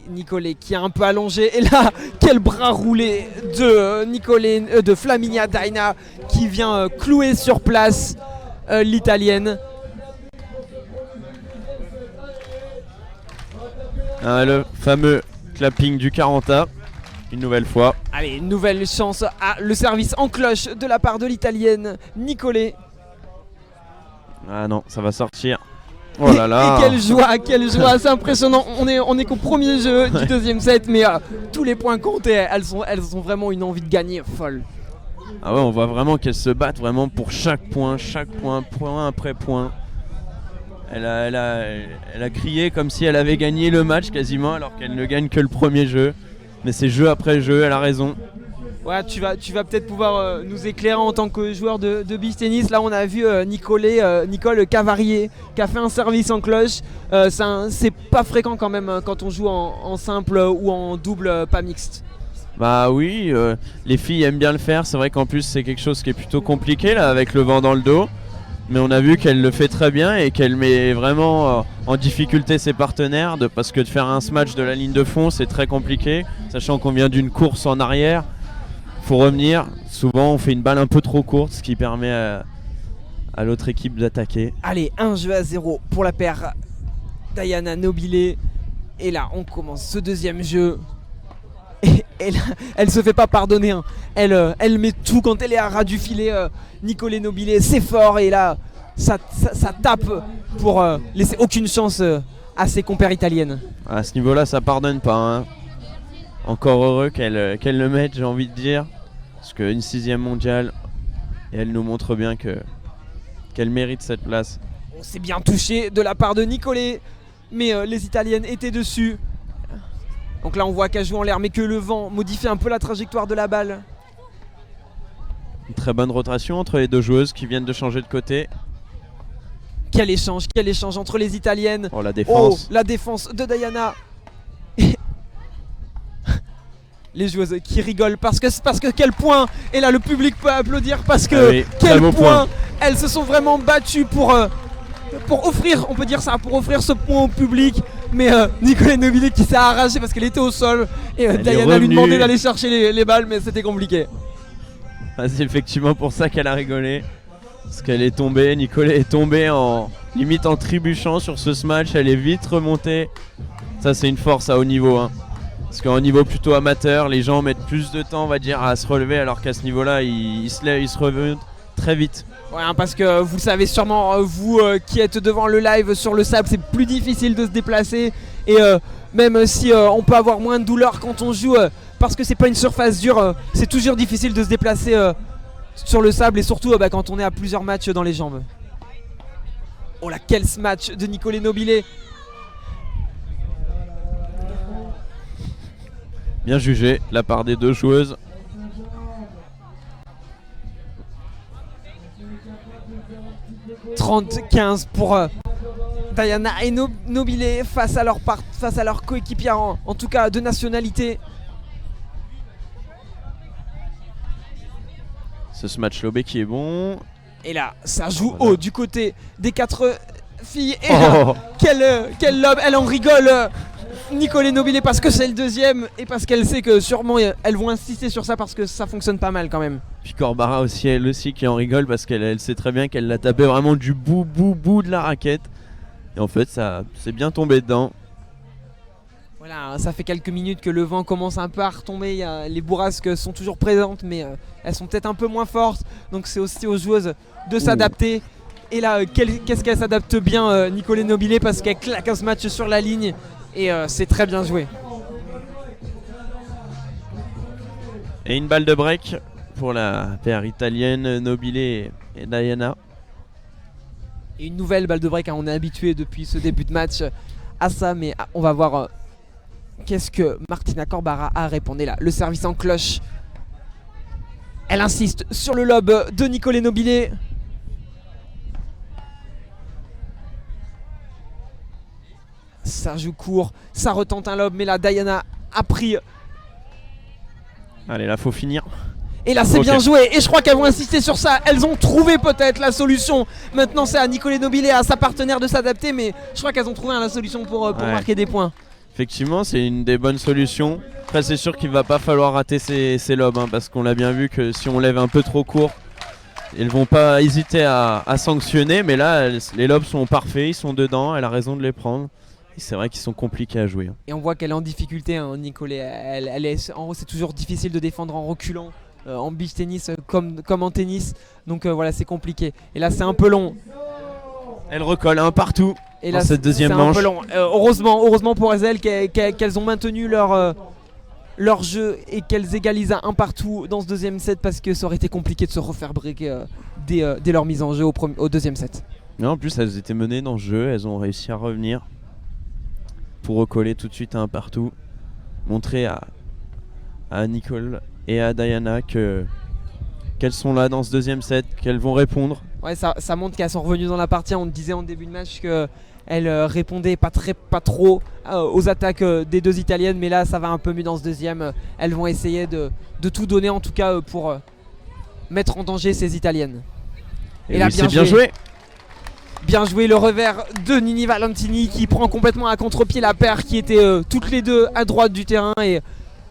Nicolet qui est un peu allongé. Et là, quel bras roulé de Nicolet, de Flaminia Daina qui vient clouer sur place l'italienne. Le fameux clapping du 40A. Une nouvelle fois. Allez, une nouvelle chance à le service en cloche de la part de l'italienne Nicolet. Ah non, ça va sortir. Oh là là. Et quelle joie, c'est impressionnant. On est qu'au premier jeu du deuxième set, mais tous les points comptés, elles ont vraiment une envie de gagner folle. Ah ouais, on voit vraiment qu'elles se battent vraiment pour chaque point, point après point. Elle a crié comme si elle avait gagné le match quasiment, alors qu'elle ne gagne que le premier jeu. Mais c'est jeu après jeu, elle a raison. Ouais, tu vas peut-être pouvoir nous éclairer en tant que joueur de beach tennis. Là, on a vu Nicole Cavarier qui a fait un service en cloche. C'est pas fréquent quand même quand on joue en simple ou en double pas mixte. Bah oui, les filles aiment bien le faire. C'est vrai qu'en plus, c'est quelque chose qui est plutôt compliqué là, avec le vent dans le dos. Mais on a vu qu'elle le fait très bien et qu'elle met vraiment en difficulté ses partenaires parce que de faire un smash de la ligne de fond, c'est très compliqué, sachant qu'on vient d'une course en arrière. Faut revenir, souvent on fait une balle un peu trop courte, ce qui permet à l'autre équipe d'attaquer. Allez, 1-0 pour la paire Diana Nobilé. Et là, on commence ce deuxième jeu. Et là, elle se fait pas pardonner. Hein. Elle met tout quand elle est à ras du filet. Nicolet Nobilé, c'est fort. Et là, ça tape pour laisser aucune chance à ses compères italiennes. À ce niveau-là, ça pardonne pas. Hein. Encore heureux qu'elle le mette, j'ai envie de dire. Parce qu'une 6ème mondiale, et elle nous montre bien qu'elle mérite cette place. On s'est bien touché de la part de Nicolet, mais les Italiennes étaient dessus. Donc là, on voit qu'elle joue en l'air, mais que le vent modifie un peu la trajectoire de la balle. Une très bonne rotation entre les deux joueuses qui viennent de changer de côté. Quel échange entre les Italiennes. Oh, la défense. Oh, la défense de Diana. Les joueuses qui rigolent parce que quel point. Et là, le public peut applaudir parce que oui, quel point. Elles se sont vraiment battues pour offrir, on peut dire ça, pour offrir ce point au public. Mais Nicolet Nobilé qui s'est arraché parce qu'elle était au sol. Et Diana lui demandait d'aller chercher les balles, mais c'était compliqué. Ah, c'est effectivement pour ça qu'elle a rigolé. Parce qu'elle est tombée, Nicolet est tombée limite en trébuchant sur ce smash. Elle est vite remontée. Ça, c'est une force à haut niveau. Hein. Parce qu'en niveau plutôt amateur, les gens mettent plus de temps, on va dire, à se relever, alors qu'à ce niveau-là, ils se relèvent très vite. Ouais, hein, parce que vous le savez sûrement, vous qui êtes devant le live sur le sable, c'est plus difficile de se déplacer. Et même si on peut avoir moins de douleur quand on joue, parce que c'est pas une surface dure, c'est toujours difficile de se déplacer sur le sable, et surtout quand on est à plusieurs matchs dans les jambes. Oh là, quel smash de Nicolet Nobilé. Bien jugé, la part des deux joueuses. « 30-15 pour Diana et Nobilé face à leur coéquipière, en tout cas de nationalité. » Ce smash lobé qui est bon. Et là, ça joue haut du côté des 4 filles. Et là, quel lob, elle en rigole. Nicolet Nobilé parce que c'est le deuxième et parce qu'elle sait que sûrement elles vont insister sur ça parce que ça fonctionne pas mal quand même. Puis Corbara aussi, elle aussi qui en rigole parce qu'elle sait très bien qu'elle l'a tapé vraiment du bout de la raquette. Et en fait, ça c'est bien tombé dedans. Voilà, ça fait quelques minutes que le vent commence un peu à retomber. Les bourrasques sont toujours présentes, mais elles sont peut-être un peu moins fortes. Donc c'est aussi aux joueuses de s'adapter. Et là, qu'est-ce qu'elle s'adapte bien, Nicolet Nobilé, parce qu'elle claque un match sur la ligne. Et c'est très bien joué. Et une balle de break pour la paire italienne Nobilé et Diana. Et une nouvelle balle de break, hein. On est habitué depuis ce début de match à ça, mais on va voir qu'est-ce que Martina Corbara a répondu là. Le service en cloche. Elle insiste sur le lob de Nicolet Nobilé. Ça joue court, ça retente un lob, mais là Diana a pris. Allez, là faut finir. Et là c'est Ok. bien joué et je crois qu'elles vont insister sur ça. Elles ont trouvé peut-être la solution. Maintenant c'est à Nicolé Nobilé, à sa partenaire de s'adapter, mais je crois qu'elles ont trouvé la solution pour Ouais. marquer des points. Effectivement, c'est une des bonnes solutions. Après, c'est sûr qu'il va pas falloir rater ces lobes, hein, parce qu'on l'a bien vu que si on lève un peu trop court, ils vont pas hésiter à sanctionner. Mais là, les lobes sont parfaits, ils sont dedans, elle a raison de les prendre. Et c'est vrai qu'ils sont compliqués à jouer, hein. Et on voit qu'elle est en difficulté, hein, Nicolé. Elle est, en gros, c'est toujours difficile de défendre en reculant, en beach tennis comme en tennis. Donc voilà, c'est compliqué. Et là, c'est un peu long. Elle recolle un partout Et dans là, cette deuxième c'est manche. un peu long. Heureusement pour elles qu'elles ont maintenu leur jeu et qu'elles égalisent à un partout dans ce deuxième set, parce que ça aurait été compliqué de se refaire breaker dès leur mise en jeu au deuxième set. Non, en plus, elles étaient menées dans le jeu, elles ont réussi à revenir pour recoller tout de suite à un partout. Montrer à Nicole et à Diana qu'elles sont là dans ce deuxième set, qu'elles vont répondre. Ouais, ça montre qu'elles sont revenues dans la partie. On disait en début de match qu'elles répondaient pas trop aux attaques des deux italiennes, mais là ça va un peu mieux dans ce deuxième. Elles vont essayer de tout donner, en tout cas pour mettre en danger ces italiennes. Et là, oui, c'est bien joué. Bien joué le revers de Nini Valentini qui prend complètement à contre-pied la paire qui était toutes les deux à droite du terrain, et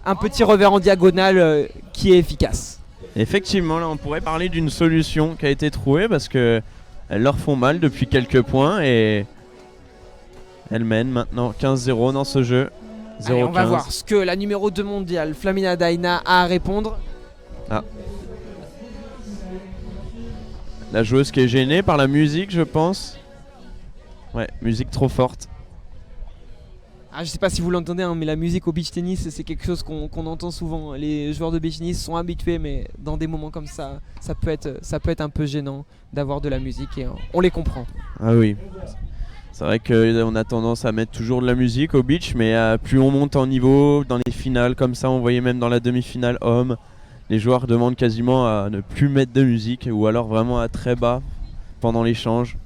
un petit revers en diagonale qui est efficace. Effectivement, là on pourrait parler d'une solution qui a été trouvée, parce que elles leur font mal depuis quelques points et elles mènent maintenant 15-0 dans ce jeu. Allez, on va 0-15. voir ce que la numéro 2 mondiale Flamina Daina a à répondre. La joueuse qui est gênée par la musique, je pense. Ouais, musique trop forte. Je sais pas si vous l'entendez, hein, mais la musique au beach tennis, c'est quelque chose qu'on entend souvent. Les joueurs de beach tennis sont habitués, mais dans des moments comme ça, ça peut être un peu gênant d'avoir de la musique, et on les comprend. Ah oui. C'est vrai qu'on a tendance à mettre toujours de la musique au beach, mais plus on monte en niveau, dans les finales comme ça, on voyait même dans la demi-finale homme, les joueurs demandent quasiment à ne plus mettre de musique, ou alors vraiment à très bas pendant l'échange.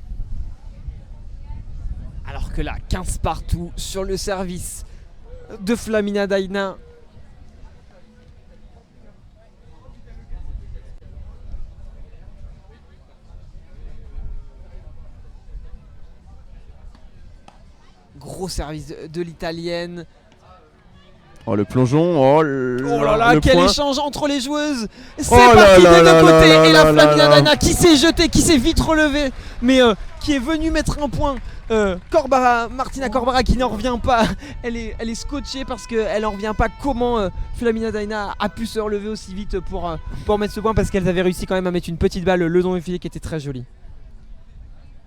Alors que là, 15 partout sur le service de Flamina Daina. Gros service de l'italienne. Oh le plongeon, oh là là, le quel point. échange entre les joueuses. C'est Oh là parti là des là deux là côtés. là Et la là Flamina là. Daina qui s'est jetée, qui s'est vite relevée, mais qui est venue mettre un point. Martina Corbara qui n'en revient pas. Elle est scotchée parce qu'elle n'en revient pas comment Flamina Daina a pu se relever aussi vite pour mettre ce point, parce qu'elles avaient réussi quand même à mettre une petite balle le long du filet qui était très jolie.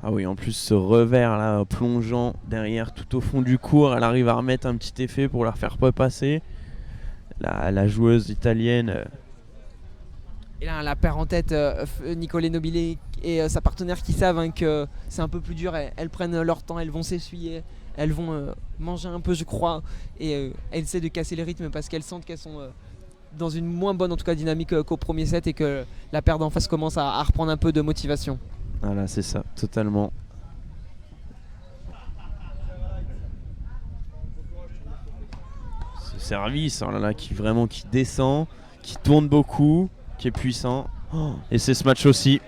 Ah oui, en plus ce revers là plongeant derrière tout au fond du court, elle arrive à remettre un petit effet pour leur faire pas passer. La joueuse italienne. Et là, la paire en tête, Nicolé Nobilé et sa partenaire qui savent, hein, que c'est un peu plus dur. Elles prennent leur temps, elles vont s'essuyer, elles vont manger un peu, je crois. Et elles essaient de casser le rythme parce qu'elles sentent qu'elles sont dans une moins bonne, en tout cas, dynamique qu'au premier set, et que la paire d'en face commence à reprendre un peu de motivation. Voilà, c'est ça, totalement. Ce service, oh là là, qui descend, qui tourne beaucoup, qui est puissant. Oh, et c'est ce match aussi.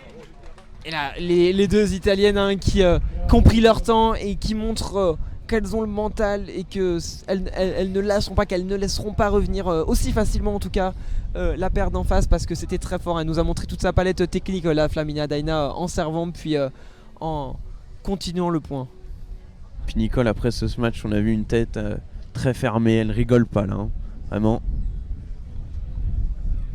Et là, les deux italiennes, hein, qui ont pris leur temps et qui montrent qu'elles ont le mental et qu'elles ne lâcheront pas, qu'elles ne laisseront pas revenir aussi facilement, en tout cas, la paire d'en face, parce que c'était très fort. Elle nous a montré toute sa palette technique, la Flamina Daina, en servant puis en continuant le point. Puis Nicole, après ce match, on a vu une tête très fermée, elle rigole pas là, hein. Vraiment.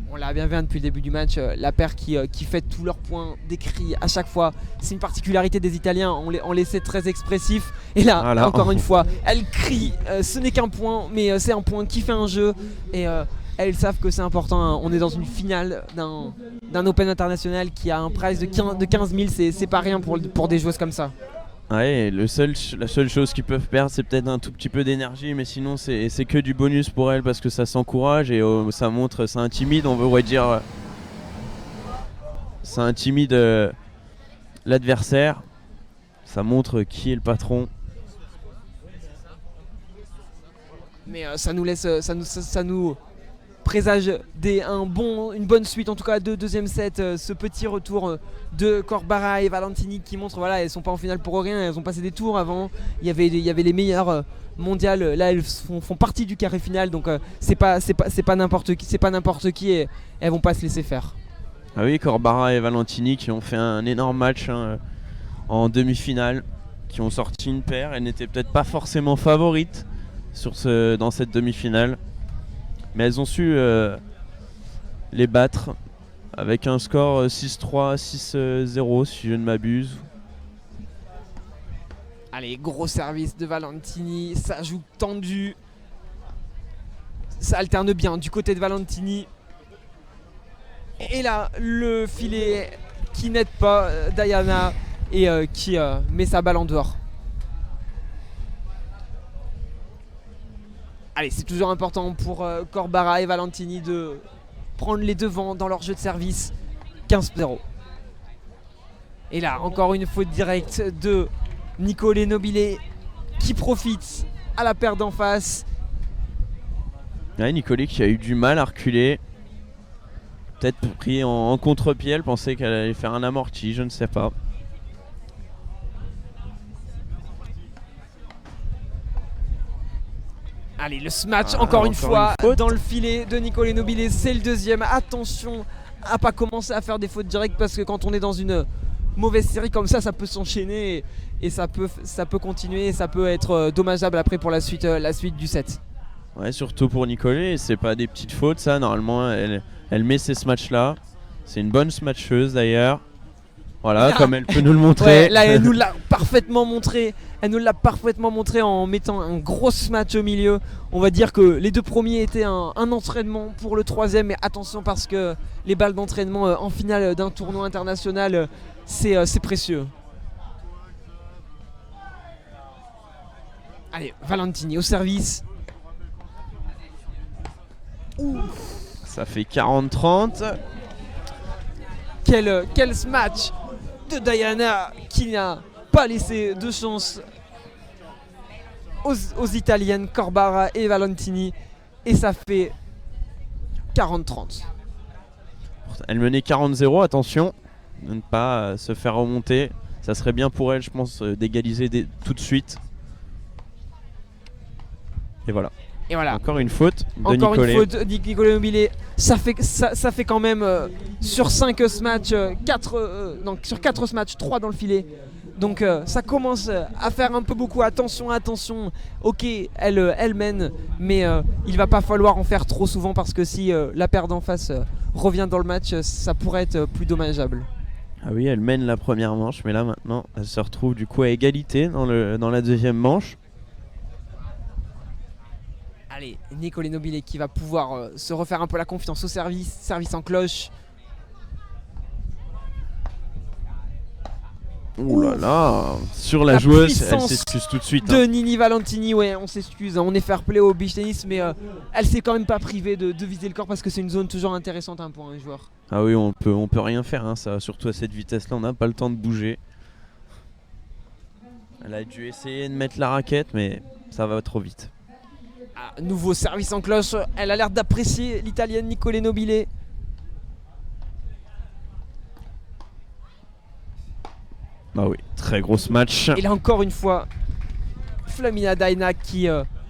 On l'a bien vu, hein, depuis le début du match, la paire qui fait tous leurs points, des cris à chaque fois. C'est une particularité des Italiens, on les sait très expressifs. Et là, Voilà. encore une fois, elles crient, ce n'est qu'un point, mais c'est un point qui fait un jeu. Et elles savent que c'est important, hein. On est dans une finale d'un Open international qui a un prize de 15 000, c'est pas rien pour des joueuses comme ça. Ouais, la seule chose qu'ils peuvent perdre, c'est peut-être un tout petit peu d'énergie, mais sinon c'est que du bonus pour elles, parce que ça s'encourage et ça montre, ça intimide, on va dire, ça intimide l'adversaire, ça montre qui est le patron. Mais ça nous présage une bonne suite en tout cas de deuxième set. Ce petit retour de Corbara et Valentini qui montrent voilà, elles sont pas en finale pour rien, elles ont passé des tours avant. Il y avait les meilleures mondiales, là elles font partie du carré final, donc c'est pas n'importe qui et elles vont pas se laisser faire. Ah oui, Corbara et Valentini qui ont fait un énorme match en demi-finale, qui ont sorti une paire. Elles n'étaient peut-être pas forcément favorites dans cette demi-finale, mais elles ont su les battre avec un score 6-3, 6-0 si je ne m'abuse. Allez, gros service de Valentini, ça joue tendu, ça alterne bien du côté de Valentini. Et là, le filet qui n'aide pas Diana et qui met sa balle en dehors. Allez, c'est toujours important pour Corbara et Valentini de prendre les devants dans leur jeu de service. 15-0. Et là, encore une faute directe de Niccolé Nobile qui profite à la paire d'en face. Ouais, Niccolé qui a eu du mal à reculer. Peut-être pris en contre-pied, elle pensait qu'elle allait faire un amorti, je ne sais pas. Allez, le smash encore une fois dans le filet de Niccolé Nobile, c'est le deuxième. Attention à pas commencer à faire des fautes directes parce que quand on est dans une mauvaise série comme ça peut s'enchaîner et ça peut continuer et ça peut être dommageable après pour la suite du set. Ouais, surtout pour Niccolé, c'est pas des petites fautes ça, normalement elle met ces smatchs-là. C'est une bonne smatcheuse d'ailleurs. Voilà, comme elle peut nous le montrer. Ouais, là, elle nous l'a parfaitement montré. Elle nous l'a parfaitement montré en mettant un gros smash au milieu. On va dire que les deux premiers étaient un entraînement pour le troisième. Mais attention parce que les balles d'entraînement en finale d'un tournoi international, c'est précieux. Allez, Valentini au service. Ouh. Ça fait 40-30. Quel smash de Diana qui n'a pas laissé de chance aux Italiennes Corbara et Valentini. Et ça fait 40-30. Elle menait 40-0, attention de ne pas se faire remonter. Ça serait bien pour elle, je pense, d'égaliser tout de suite. Et voilà. Et voilà. Encore une faute de Encore Niccolé. une faute de Niccolé Nobile. Ça fait quand même sur 5 matchs, sur 4 matchs, 3 dans le filet. Donc ça commence à faire un peu beaucoup. Attention. Ok, elle mène, mais il va pas falloir en faire trop souvent parce que si la paire d'en face revient dans le match, ça pourrait être plus dommageable. Ah oui, elle mène la première manche, mais là maintenant, elle se retrouve du coup à égalité dans la deuxième manche. Allez, Niccolé Nobile qui va pouvoir se refaire un peu la confiance au service en cloche. Ouh là là, sur la joueuse, elle s'excuse tout de suite. De Nini Valentini, ouais, on s'excuse, on est fair play au beach tennis, mais elle s'est quand même pas privée de viser le corps parce que c'est une zone toujours intéressante pour un joueur. Ah oui, on peut rien faire, hein, ça, surtout à cette vitesse-là, on n'a pas le temps de bouger. Elle a dû essayer de mettre la raquette, mais ça va trop vite. Ah, nouveau service en cloche, elle a l'air d'apprécier l'italienne Niccolé Nobile. Ah oui, très gros match. Et là encore une fois, Flaminia Daina qui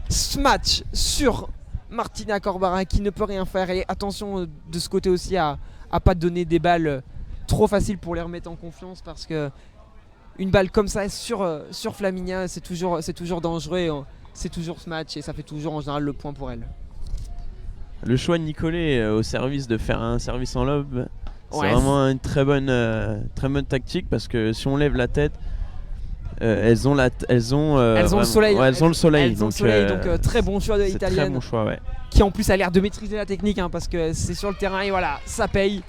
smash sur Martina Corbara qui ne peut rien faire. Et attention de ce côté aussi à pas donner des balles trop faciles pour les remettre en confiance parce que une balle comme ça sur Flaminia c'est toujours dangereux et c'est toujours ce match et ça fait toujours en général le point pour elle. Le choix de Niccolé au service de faire un service en lob, c'est Ouais, vraiment une très bonne tactique parce que si on lève la tête, elles ont le soleil. Ouais, elles ont le soleil. Donc très bon choix de l'italienne. Très bon choix, ouais. Qui en plus a l'air de maîtriser la technique parce que c'est sur le terrain et voilà, ça paye.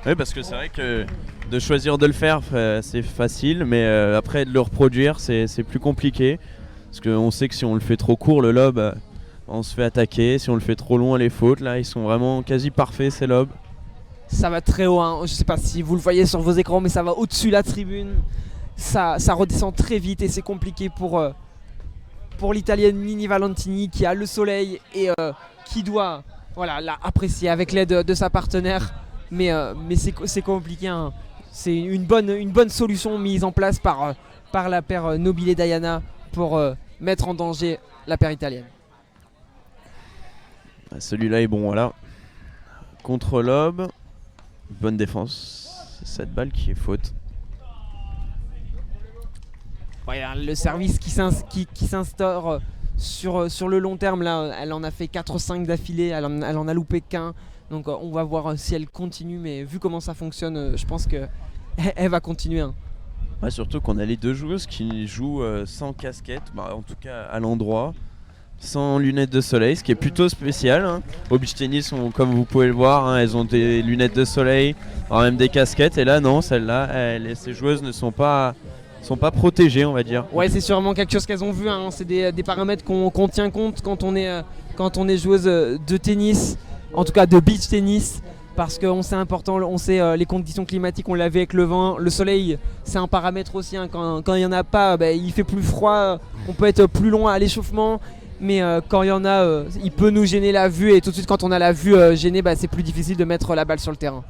Oui, parce que c'est vrai que de choisir de le faire, c'est facile, mais après de le reproduire, c'est plus compliqué. Parce qu'on sait que si on le fait trop court, le lob, on se fait attaquer. Si on le fait trop long, les fautes, là, ils sont vraiment quasi parfaits, ces lobs. Ça va très haut, hein. Je sais pas si vous le voyez sur vos écrans, mais ça va au-dessus de la tribune. Ça redescend très vite et c'est compliqué pour pour l'italienne Nini Valentini qui a le soleil et qui doit la apprécier avec l'aide de sa partenaire. Mais c'est compliqué, hein. C'est une bonne solution mise en place par la paire Nobile Diana pour mettre en danger la paire italienne. Celui-là est bon, voilà. Contre lobe, bonne défense. C'est cette balle qui est faute. Le service qui s'instaure sur le long terme, là, elle en a fait 4-5 d'affilée, elle en a loupé qu'un. Donc on va voir si elle continue, mais vu comment ça fonctionne, je pense qu'elle va continuer. Hein. Ouais, surtout qu'on a les deux joueuses qui jouent sans casquette, en tout cas à l'endroit, sans lunettes de soleil, ce qui est plutôt spécial. Hein. Au beach tennis, comme vous pouvez le voir, hein, elles ont des lunettes de soleil, même des casquettes, et là non, celle-là, ces joueuses ne sont pas protégées, on va dire. Ouais, c'est sûrement quelque chose qu'elles ont vu, hein. C'est des paramètres qu'on tient compte quand on est joueuse de tennis, en tout cas de beach tennis, parce qu'on sait important, on sait les conditions climatiques, on l'a vu avec le vent, le soleil, c'est un paramètre aussi, hein. Quand il n'y en a pas, il fait plus froid, on peut être plus long à l'échauffement, mais quand il y en a, il peut nous gêner la vue, et tout de suite quand on a la vue gênée, c'est plus difficile de mettre la balle sur le terrain.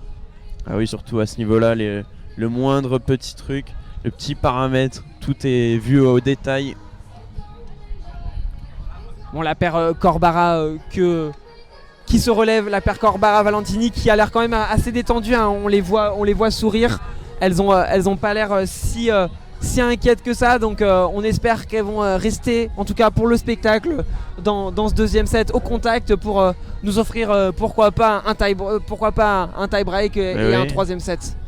Ah oui, surtout à ce niveau-là, le moindre petit truc, le petit paramètre, tout est vu au détail. Bon, la paire Corbara qui se relève, la paire Corbara-Valentini qui a l'air quand même assez détendue, hein. On les voit sourire. Elles ont pas l'air si inquiètes que ça, donc on espère qu'elles vont rester, en tout cas pour le spectacle, dans ce deuxième set au contact pour nous offrir pourquoi pas un tie-break et un troisième set.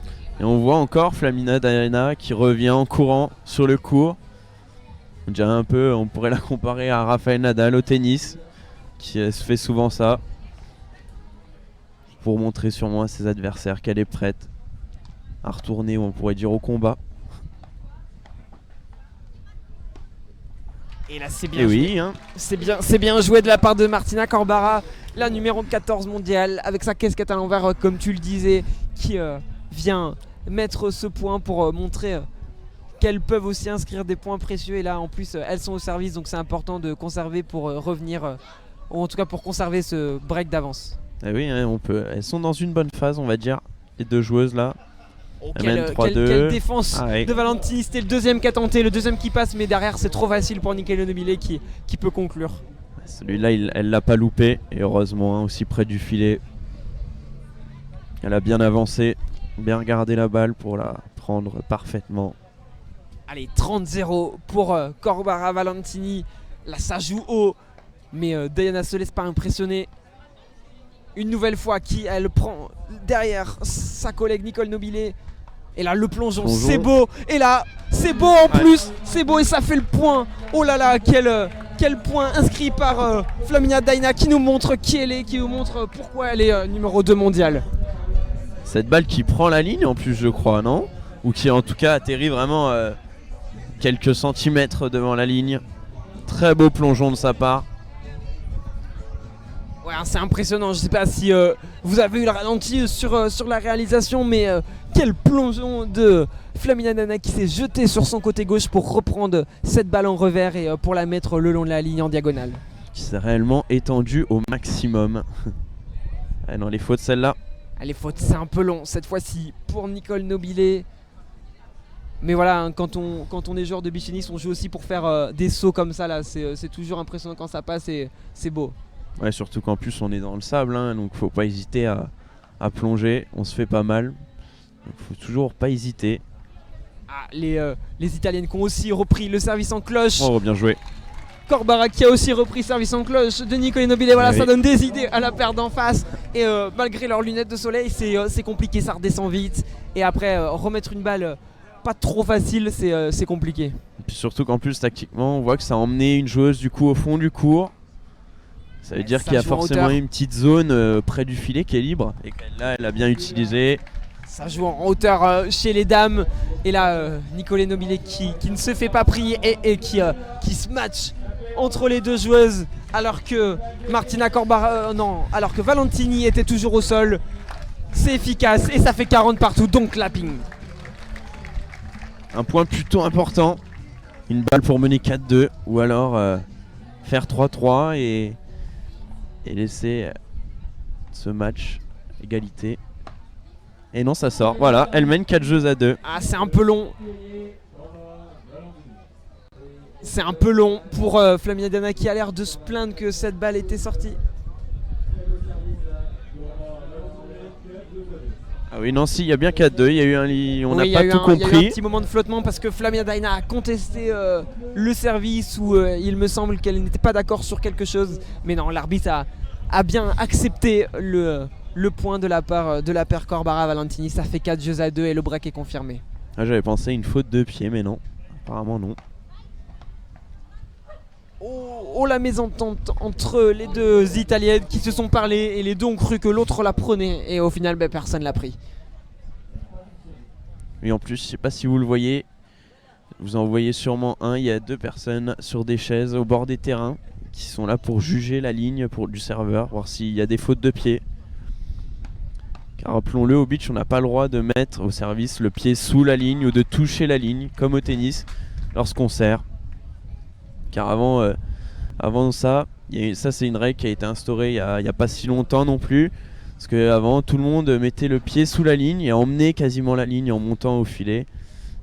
Et on voit encore Flamina Diana qui revient en courant sur le court. On pourrait la comparer à Rafael Nadal au tennis, qui se fait souvent ça, pour montrer sûrement à ses adversaires qu'elle est prête à retourner, on pourrait dire, au combat. Et là c'est bien et joué. Oui, hein. C'est bien joué de la part de Martina Corbara, la numéro 14 mondiale, avec sa casquette à l'envers, comme tu le disais, qui vient mettre ce point pour montrer qu'elles peuvent aussi inscrire des points précieux. Et là en plus elles sont au service, donc c'est important de conserver pour revenir, ou en tout cas pour conserver ce break d'avance. Et oui, hein, elles sont dans une bonne phase, on va dire, les deux joueuses là. Quelle défense de Valentini, c'était le deuxième qui a tenté, le deuxième qui passe, mais derrière c'est trop facile pour Niccolò Nobile qui peut conclure. Celui-là elle l'a pas loupé, et heureusement, hein, aussi près du filet. Elle a bien avancé, bien regardé la balle pour la prendre parfaitement. Allez, 30-0 pour Corbara Valentini. Là ça joue haut, mais Diana se laisse pas impressionner. Une nouvelle fois elle prend derrière sa collègue Niccolò Nobile. Et là le plongeon, c'est beau. Et là c'est beau en plus. C'est beau et ça fait le point. Oh là là, quel point inscrit par Flamina Diana, qui nous montre qui elle est, qui nous montre pourquoi elle est numéro 2 mondiale. Cette balle qui prend la ligne en plus, je crois, non? Ou qui en tout cas atterrit vraiment quelques centimètres devant la ligne. Très beau plongeon de sa part. Ouais, c'est impressionnant, je sais pas si vous avez eu le ralenti sur la réalisation, mais quel plongeon de Flamina Diana qui s'est jetée sur son côté gauche pour reprendre cette balle en revers et pour la mettre le long de la ligne en diagonale. Qui s'est réellement étendue au maximum. Ah non, les fautes celle-là. Les fautes, c'est un peu long cette fois-ci pour Niccolò Nobile. Mais voilà, hein, quand on est joueur de beach tennis, on joue aussi pour faire des sauts comme ça là. C'est toujours impressionnant quand ça passe et c'est beau. Ouais, surtout qu'en plus on est dans le sable, hein, donc faut pas hésiter à plonger, on se fait pas mal, donc faut toujours pas hésiter. Les Italiennes qui ont aussi repris le service en cloche. Oh, bien joué. Corbara qui a aussi repris service en cloche de Niccolò Nobile. Voilà, ça donne des idées à la paire d'en face. Et malgré leurs lunettes de soleil, c'est compliqué, ça redescend vite. Et après, remettre une balle pas trop facile, c'est compliqué. Et puis surtout qu'en plus, tactiquement, on voit que ça a emmené une joueuse du coup au fond du court. Ça veut dire qu'il y a forcément une petite zone près du filet qui est libre. Et là, elle a bien utilisé. Ça joue en hauteur chez les dames. Et là, Niccolò Nobile qui ne se fait pas prier et qui se match entre les deux joueuses. Alors que Martina Corbara, alors que Valentini était toujours au sol. C'est efficace et ça fait 40 partout, donc clapping. Un point plutôt important. une balle pour mener 4-2 ou alors faire 3-3 et laisser ce match égalité. Et non, ça sort. Voilà, elle mène 4-2. Ah, c'est un peu long. C'est un peu long pour Flaminia Daina qui a l'air de se plaindre que cette balle était sortie. Ah oui, non, si, il y a bien 4-2. Il y a eu on n'a Oui, pas tout il y a eu compris. un petit moment de flottement parce que Flaminia Daina a contesté le service où il me semble qu'elle n'était pas d'accord sur quelque chose. Mais non, l'arbitre a bien accepté le point de la part de la paire Corbara-Valentini. Ça fait 4-2 et le break est confirmé. Ah, j'avais pensé une faute de pied, mais non. Apparemment, non. Oh, la mésentente entre les deux Italiennes qui se sont parlé et les deux ont cru que l'autre la prenait et au final personne l'a pris. Et en plus, je sais pas si vous le voyez, vous en voyez sûrement un, il y a 2 personnes sur des chaises au bord des terrains qui sont là pour juger la ligne du serveur, voir s'il y a des fautes de pied. Car rappelons-le, au beach on n'a pas le droit de mettre au service le pied sous la ligne ou de toucher la ligne comme au tennis lorsqu'on sert. Car avant ça, ça c'est une règle qui a été instaurée il n'y a pas si longtemps non plus. Parce qu'avant tout le monde mettait le pied sous la ligne et emmenait quasiment la ligne en montant au filet.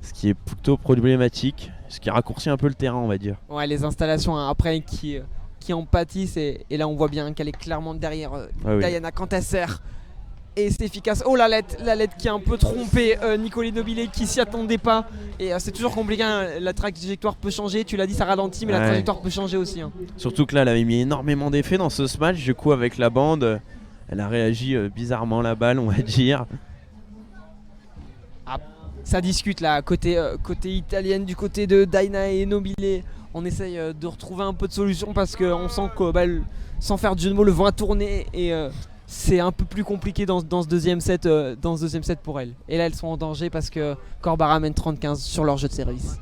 Ce qui est plutôt problématique, ce qui raccourcit un peu le terrain on va dire. Ouais, les installations après qui en pâtissent et là on voit bien qu'elle est clairement derrière Diana quand elle sert. Et c'est efficace. Oh, la lettre qui a un peu trompé Nicolé Nobile qui s'y attendait pas. Et c'est toujours compliqué, hein. La trajectoire peut changer. Tu l'as dit, ça ralentit, mais la trajectoire peut changer aussi. Hein. Surtout que là, elle avait mis énormément d'effets dans ce match. Du coup, avec la bande, elle a réagi bizarrement la balle, on va dire. Ah, ça discute là, côté italienne, du côté de Daina et Nobile. On essaye de retrouver un peu de solution parce qu'on sent que, sans faire de jeu de mots, le vent a tourné et c'est un peu plus compliqué dans ce deuxième set pour elles. Et là elles sont en danger parce que Corbara mène 30-15 sur leur jeu de service.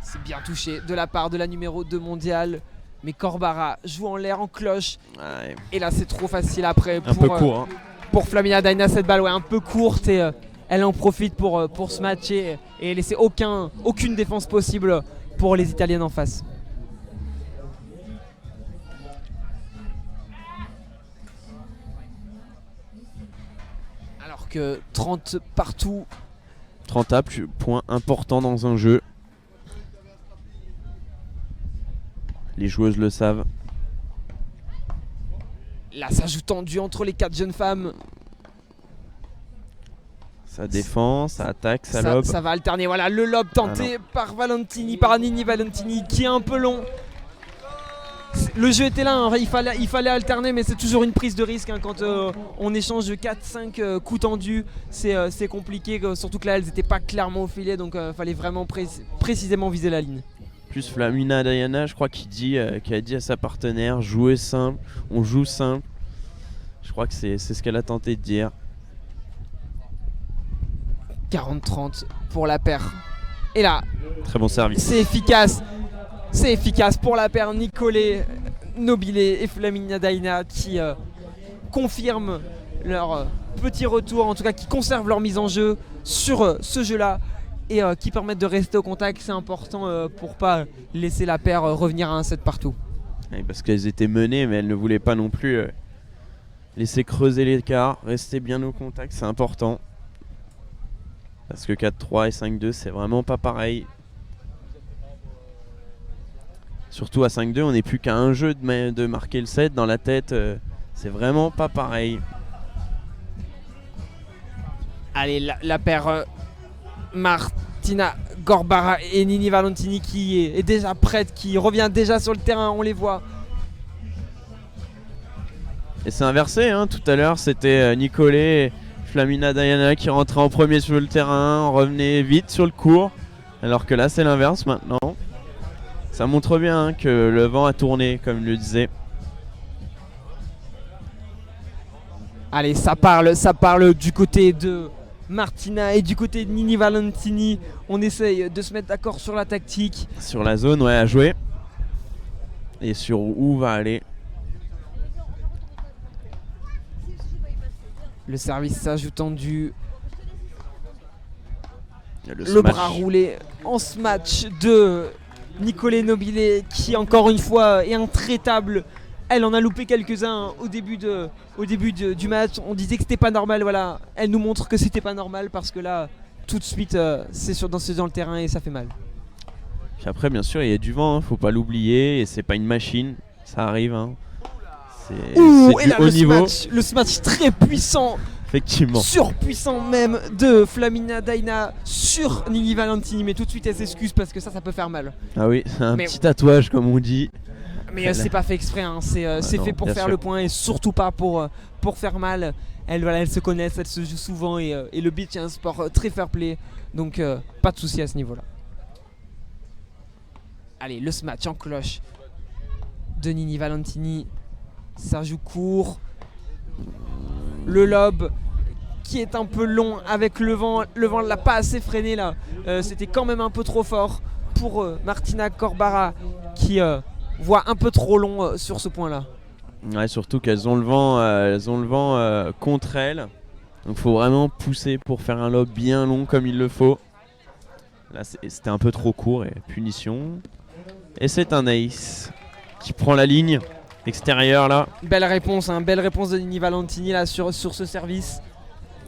C'est bien touché de la part de la numéro 2 mondiale. Mais Corbara joue en l'air en cloche. Ouais. Et là c'est trop facile après Un peu court. Hein. Pour Flaminia Daina, cette balle un peu courte et elle en profite pour se matcher et laisser aucune défense possible pour les Italiennes en face. Alors que 30 partout. 30 points importants dans un jeu. Les joueuses le savent. Là, ça joue tendu entre les 4 jeunes femmes. Ça défend, ça attaque, ça lobe. Ça va alterner. Voilà, le lob tenté par Nini Valentini, qui est un peu long. Le jeu était là, hein. il fallait alterner, mais c'est toujours une prise de risque hein, quand on échange de 4-5 coups tendus. C'est compliqué, surtout que là, elles n'étaient pas clairement au filet, donc il fallait vraiment précisément viser la ligne. Plus Flaminia Daina, je crois qui a dit à sa partenaire, jouer simple, on joue simple. Je crois que c'est ce qu'elle a tenté de dire. 40-30 pour la paire. Et là, très bon service. C'est efficace. C'est efficace pour la paire Nicolé Nobile et Flaminia Daina qui confirment leur petit retour, en tout cas qui conservent leur mise en jeu sur ce jeu-là et qui permettent de rester au contact. C'est important pour pas laisser la paire revenir à un set partout. Oui, parce qu'elles étaient menées, mais elles ne voulaient pas non plus laisser creuser l'écart, rester bien au contact, c'est important. Parce que 4-3 et 5-2 c'est vraiment pas pareil. Surtout à 5-2 on n'est plus qu'à un jeu de marquer le set dans la tête. C'est vraiment pas pareil. Allez, la paire Martina Corbara et Nini Valentini qui est déjà prête, qui revient déjà sur le terrain, on les voit. Et c'est inversé hein. Tout à l'heure c'était Nicolé Flaminia Daina qui rentrait en premier sur le terrain, revenait vite sur le court, alors que là c'est l'inverse maintenant. Ça montre bien hein, que le vent a tourné, comme je le disais. Allez, ça parle du côté de Martina et du côté de Nini Valentini. On essaye de se mettre d'accord sur la tactique. Sur la zone, ouais, à jouer. Et sur où va aller. Le service Serge tendu. Il y a Le smash. bras roulé en smash de Nicolé Nobilé qui encore une fois est intraitable. Elle en a loupé quelques-uns au début du match. On disait que c'était pas normal, voilà. Elle nous montre que c'était pas normal parce que là, tout de suite, c'est dans le terrain et ça fait mal. Puis après, bien sûr, il y a du vent, hein, faut pas l'oublier. Et c'est pas une machine, ça arrive. Hein. C'est Et du là, haut niveau, le smash très puissant, effectivement. surpuissant même de Flaminia Daina sur Nini Valentini. Mais tout de suite, elle s'excuse parce que ça peut faire mal. Ah oui, c'est un Mais- petit tatouage, comme on dit. Mais c'est pas fait exprès, hein. C'est non, fait pour bien faire sûr. le point et surtout pas pour faire mal. Elles se connaissent, elles se jouent souvent et le beach est un sport très fair play. Donc pas de souci à ce niveau-là. Allez, le smash en cloche de Nini Valentini. Ça joue court. Le lob qui est un peu long avec le vent. Le vent ne l'a pas assez freiné là. C'était quand même un peu trop fort pour Martina Corbara qui voit un peu trop long sur ce point-là. Ouais, surtout qu'elles ont le vent contre elles. Donc faut vraiment pousser pour faire un lob bien long comme il le faut. Là c'était un peu trop court et punition. Et c'est un ace qui prend la ligne extérieure là, Belle réponse de Nini Valentini là sur ce service.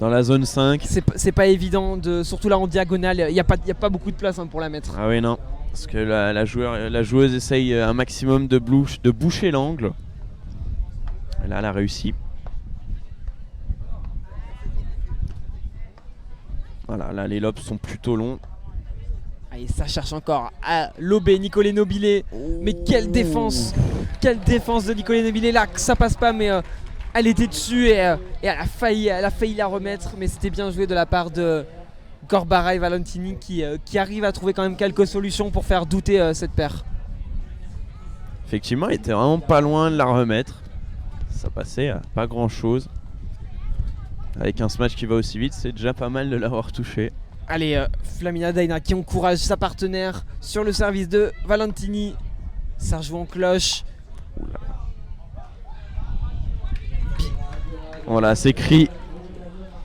dans la zone 5. C'est pas évident, surtout là en diagonale, il n'y a pas beaucoup de place pour la mettre. Ah oui, non. Parce que la joueuse essaye un maximum de boucher l'angle. Et là, elle a réussi. Voilà, là, les lobes sont plutôt longs. Allez, ça cherche encore à lober Nicolé Nobilé. Mais quelle défense de Nicolé Nobilé là, ça passe pas, mais elle était dessus et elle a failli la remettre. Mais c'était bien joué de la part de Corbara et Valentini qui arrivent à trouver quand même quelques solutions pour faire douter cette paire. Effectivement, il était vraiment pas loin de la remettre. Ça passait à pas grand chose. Avec un smash qui va aussi vite, c'est déjà pas mal de l'avoir touché. Allez, Flaminia Daina qui encourage sa partenaire sur le service de Valentini. Ça joue en cloche. Voilà, c'est cri.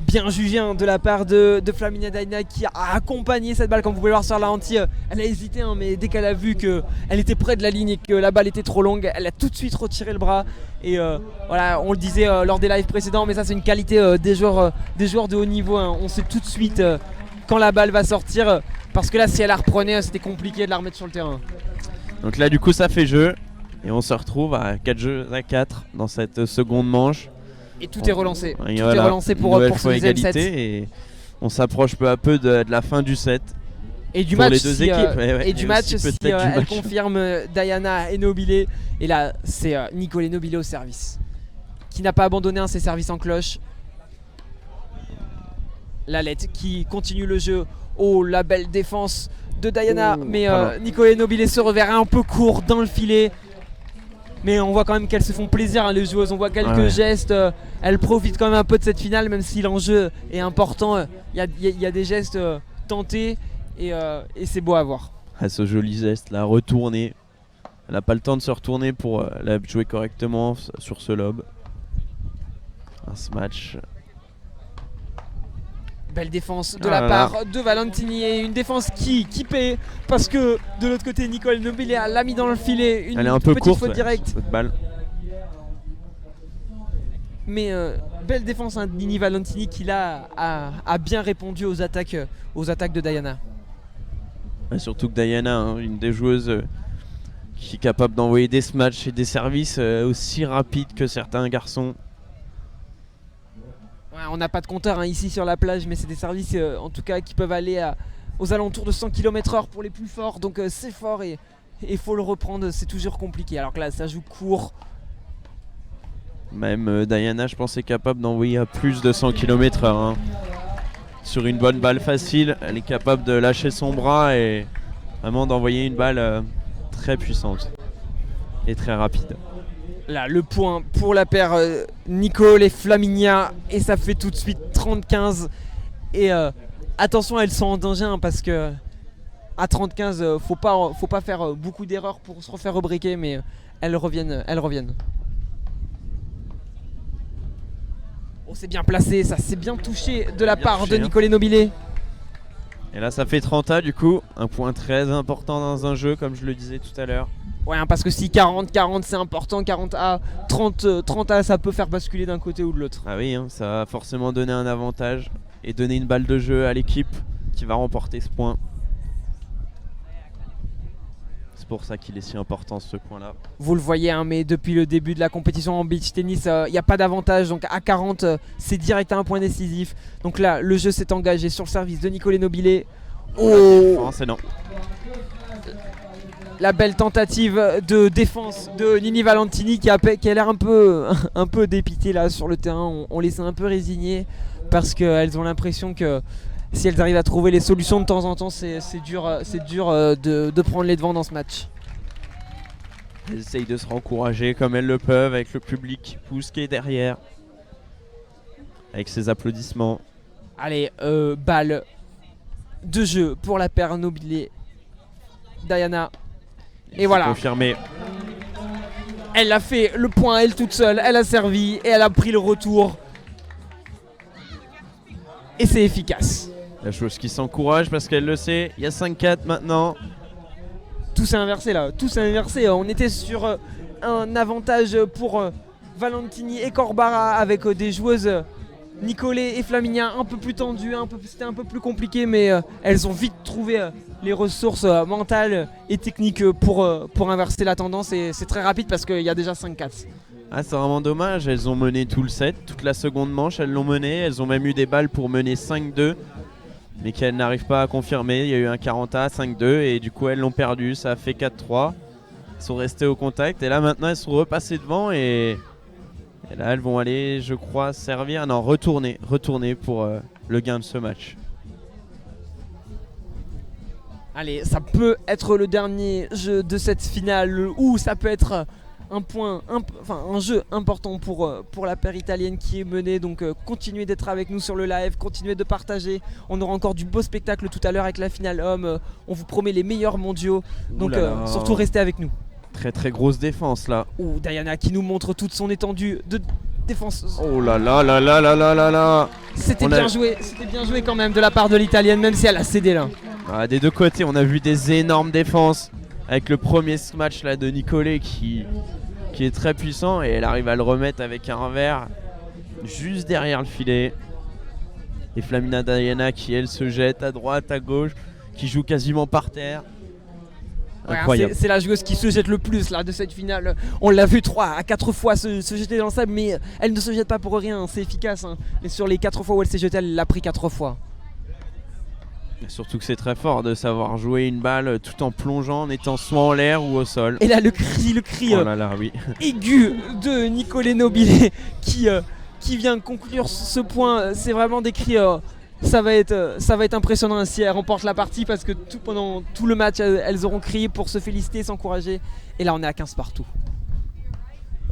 Bien jugé de la part de Flaminia Daina qui a accompagné cette balle. Comme vous pouvez le voir sur la lentille, elle a hésité, mais dès qu'elle a vu qu'elle était près de la ligne et que la balle était trop longue, elle a tout de suite retiré le bras. Et voilà, on le disait lors des lives précédents, mais ça c'est une qualité des joueurs de haut niveau. Hein. On sait tout de suite quand la balle va sortir, parce que là si elle la reprenait, c'était compliqué de la remettre sur le terrain. Donc là, du coup, ça fait jeu. Et on se retrouve à 4 jeux à 4 dans cette seconde manche. Et tout est relancé. Et Tout voilà, est relancé pour nouvelle ce fois deuxième set. égalité et on s'approche peu à peu de la fin du set. Et du pour match, les deux équipes. et du match aussi si peut-être du elle match. confirme Diana et Nobilé. Et là, c'est Nicolé Nobilé au service, qui n'a pas abandonné ses services en cloche. Lalette qui continue le jeu. Oh, la belle défense de Diana. Mais Nicolé Nobilé se reverra un peu court dans le filet. Mais on voit quand même qu'elles se font plaisir, hein, les joueuses. On voit quelques gestes. Elles profitent quand même un peu de cette finale, même si l'enjeu est important. Il y a des gestes tentés et c'est beau à voir. Ah, ce joli geste là, retourné. Elle n'a pas le temps de se retourner pour la jouer correctement sur ce lob. Un smash. Belle défense de Ah la là part de Valentini et une défense qui paie parce que de l'autre côté Nicole Nobilé l'a mis dans le filet. Une Elle est un peu petite courte, faute directe. cette balle. Mais belle défense de Nini Valentini qui là a bien répondu aux attaques de Diana. Et surtout que Diana, hein, une des joueuses qui est capable d'envoyer des smash et des services aussi rapides que certains garçons. Ouais, on n'a pas de compteur ici sur la plage, mais c'est des services en tout cas qui peuvent aller aux alentours de 100 km/h pour les plus forts. Donc c'est fort et il faut le reprendre, c'est toujours compliqué. Alors que là ça joue court. Même Diana, je pense, est capable d'envoyer à plus de 100 km/h. Hein. Sur une bonne balle facile, elle est capable de lâcher son bras et vraiment d'envoyer une balle très puissante et très rapide. Là, le point pour la paire Nicole et Flaminia. Et ça fait tout de suite 30-15. Et attention, elles sont en danger parce que à 30-15, faut pas faire beaucoup d'erreurs pour se refaire rebriquer. Mais elles reviennent. Oh, c'est bien placé, ça c'est bien touché de la Bien part touché, de hein. Nicolé Nobilé. Et là, ça fait 30 du coup. Un point très important dans un jeu, comme je le disais tout à l'heure. Ouais, hein, parce que si 40-40 c'est important, 40A, 30A ça peut faire basculer d'un côté ou de l'autre. Ah oui, hein, ça va forcément donner un avantage et donner une balle de jeu à l'équipe qui va remporter ce point. C'est pour ça qu'il est si important ce point-là. Vous le voyez, hein, mais depuis le début de la compétition en beach tennis, il n'y a pas d'avantage. Donc à 40, c'est direct à un point décisif. Donc là, le jeu s'est engagé sur le service de Nicolé Nobilé. Oh, C'est non. la belle tentative de défense de Nini Valentini qui a l'air un peu dépitée là sur le terrain. On les sent un peu résignées parce qu'elles ont l'impression que si elles arrivent à trouver les solutions de temps en temps, c'est dur de prendre les devants dans ce match. Elles essayent de se rencourager comme elles le peuvent avec le public qui pousse, qui est derrière. Avec ses applaudissements. Allez, balle de jeu pour la paire Nobilé. Diana. Et voilà. Confirmé. Elle a fait le point elle toute seule. Elle a servi et elle a pris le retour. Et c'est efficace. La chose qui s'encourage parce qu'elle le sait. Il y a 5-4 maintenant. Tout s'est inversé là. Tout s'est inversé. On était sur un avantage pour Valentini et Corbara avec des joueuses Nicolé et Flaminia un peu plus tendues. C'était un peu plus compliqué, mais elles ont vite trouvé les ressources mentales et techniques pour inverser la tendance. Et c'est très rapide parce qu'il y a déjà 5-4. Ah, c'est vraiment dommage. Elles ont mené tout le set. Toute la seconde manche, elles l'ont mené. Elles ont même eu des balles pour mener 5-2. Mais qu'elles n'arrivent pas à confirmer. Il y a eu un 40A, 5-2 et du coup elles l'ont perdu. Ça a fait 4-3. Elles sont restées au contact et là maintenant elles sont repassées devant et là elles vont aller, je crois, servir. Non, retourner pour le gain de ce match. Allez, ça peut être le dernier jeu de cette finale ou ça peut être un jeu important pour la paire italienne qui est menée. Donc continuez d'être avec nous sur le live, continuez de partager. On aura encore du beau spectacle tout à l'heure avec la finale homme. On vous promet les meilleurs mondiaux. Donc surtout restez avec nous. Très très grosse défense là. Ouh, Diana qui nous montre toute son étendue de défense. Oh là là là là là là là là. C'était bien joué quand même de la part de l'italienne, même si elle a cédé là. Ah, des deux côtés on a vu des énormes défenses. Avec le premier smash là de Nicolé qui est très puissant et elle arrive à le remettre avec un revers juste derrière le filet. Et Flamina Diana qui elle se jette à droite, à gauche, qui joue quasiment par terre. Incroyable. C'est la joueuse qui se jette le plus là de cette finale. On l'a vu 3 à 4 fois se jeter dans le sable, mais elle ne se jette pas pour rien, c'est efficace. Hein. Et sur les 4 fois où elle s'est jetée, elle l'a pris 4 fois. Et surtout que c'est très fort de savoir jouer une balle tout en plongeant, en étant soit en l'air ou au sol. Et là le cri Oh là là, oui. aigu de Nicolé Nobilé qui vient conclure ce point. C'est vraiment des cris. Ça va être impressionnant si elles remportent la partie parce que pendant tout le match elles auront crié pour se féliciter, s'encourager. Et là on est à 15 partout.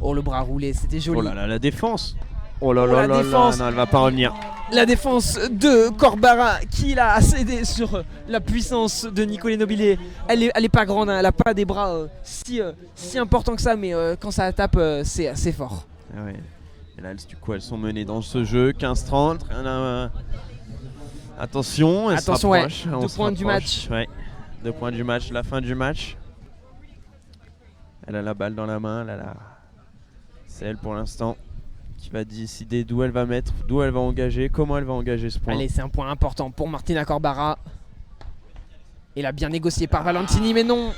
Oh le bras roulé, c'était joli. Oh là là, la défense. Oh là là la là là, défense. non, elle va pas revenir. La défense de Corbara qui l'a cédé sur la puissance de Nicolé Nobilé. Elle est pas grande, hein, elle a pas des bras si importants que ça, mais quand ça tape c'est assez fort. Ah ouais. Et là du coup elles sont menées dans ce jeu 15-30. Attention, elle se rapproche. 2 points du match. Ouais. 2 points du match, la fin du match. Elle a la balle dans la main, c'est elle pour l'instant qui va décider d'où elle va mettre, d'où elle va engager, comment elle va engager ce point. Allez, c'est un point important pour Martina Corbara. Elle a bien négocié par Valentini, mais non,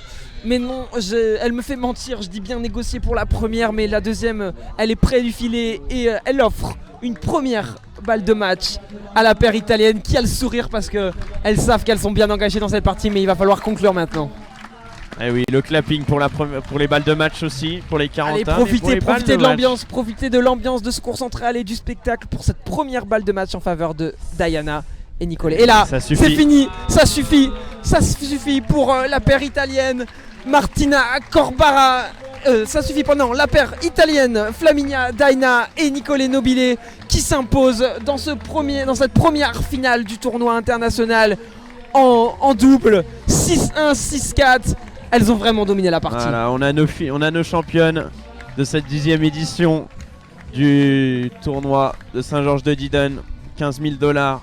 elle me fait mentir. Je dis bien négocié pour la première, mais la deuxième, elle est près du filet et elle offre une première balle de match à la paire italienne qui a le sourire parce qu'elles savent qu'elles sont bien engagées dans cette partie, mais il va falloir conclure maintenant. Eh oui, le clapping pour les balles de match aussi, pour les 40. Allez, profitez de l'ambiance, profitez de l'ambiance, de ce cours central et du spectacle pour cette première balle de match en faveur de Diana et Nicolé. Et là, c'est fini, ça suffit pour la paire italienne, Martina Corbara. Ça suffit pendant la paire italienne, Flaminia Diana et Nicolé Nobilé qui s'impose dans cette première finale du tournoi international en double, 6-1, 6-4. Elles ont vraiment dominé la partie. Voilà, on a nos championnes de cette 10e édition du tournoi de Saint-Georges de Didon, 15 000 $.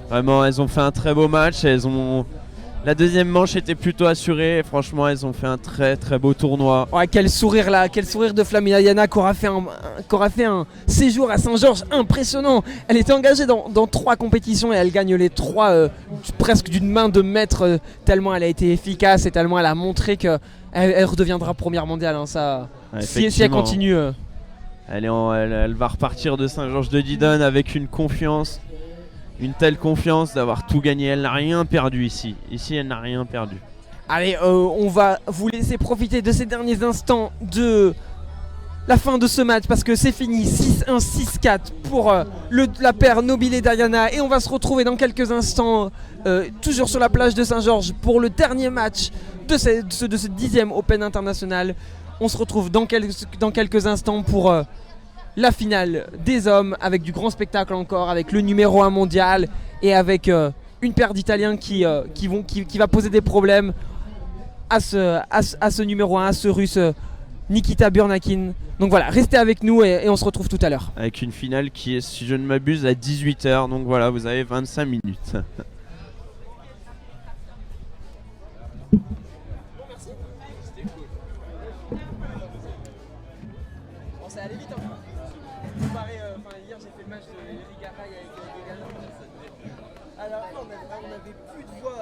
Vraiment, elles ont fait un très beau match. La deuxième manche était plutôt assurée. Et franchement, elles ont fait un très très beau tournoi. Ouais, quel sourire là, quel sourire de Flaminia Diana qui aura fait un séjour à Saint-Georges impressionnant. Elle était engagée dans 3 compétitions et elle gagne les 3 presque d'une main de maître, tellement elle a été efficace et tellement elle a montré qu'elle redeviendra première mondiale. Hein, ça, Ouais, si elle continue. Elle va repartir de Saint-Georges de Didon avec une confiance. Une telle confiance d'avoir tout gagné. Elle n'a rien perdu ici. Ici, elle n'a rien perdu. Allez, on va vous laisser profiter de ces derniers instants de la fin de ce match parce que c'est fini. 6-1, 6-4 pour la paire Nobile et Diana. Et on va se retrouver dans quelques instants, toujours sur la plage de Saint-Georges, pour le dernier match de ce 10e Open International. On se retrouve dans quelques instants pour la finale des hommes, avec du grand spectacle encore, avec le numéro 1 mondial et avec une paire d'Italiens qui va poser des problèmes à ce numéro 1, à ce russe Nikita Burnakin. Donc voilà, restez avec nous et on se retrouve tout à l'heure. Avec une finale qui est, si je ne m'abuse, à 18 h. Donc voilà, vous avez 25 minutes. Bon, ça allait vite, hein. Hier j'ai fait le match de Eric Garay avec Gagnon. À la fin on avait plus de voix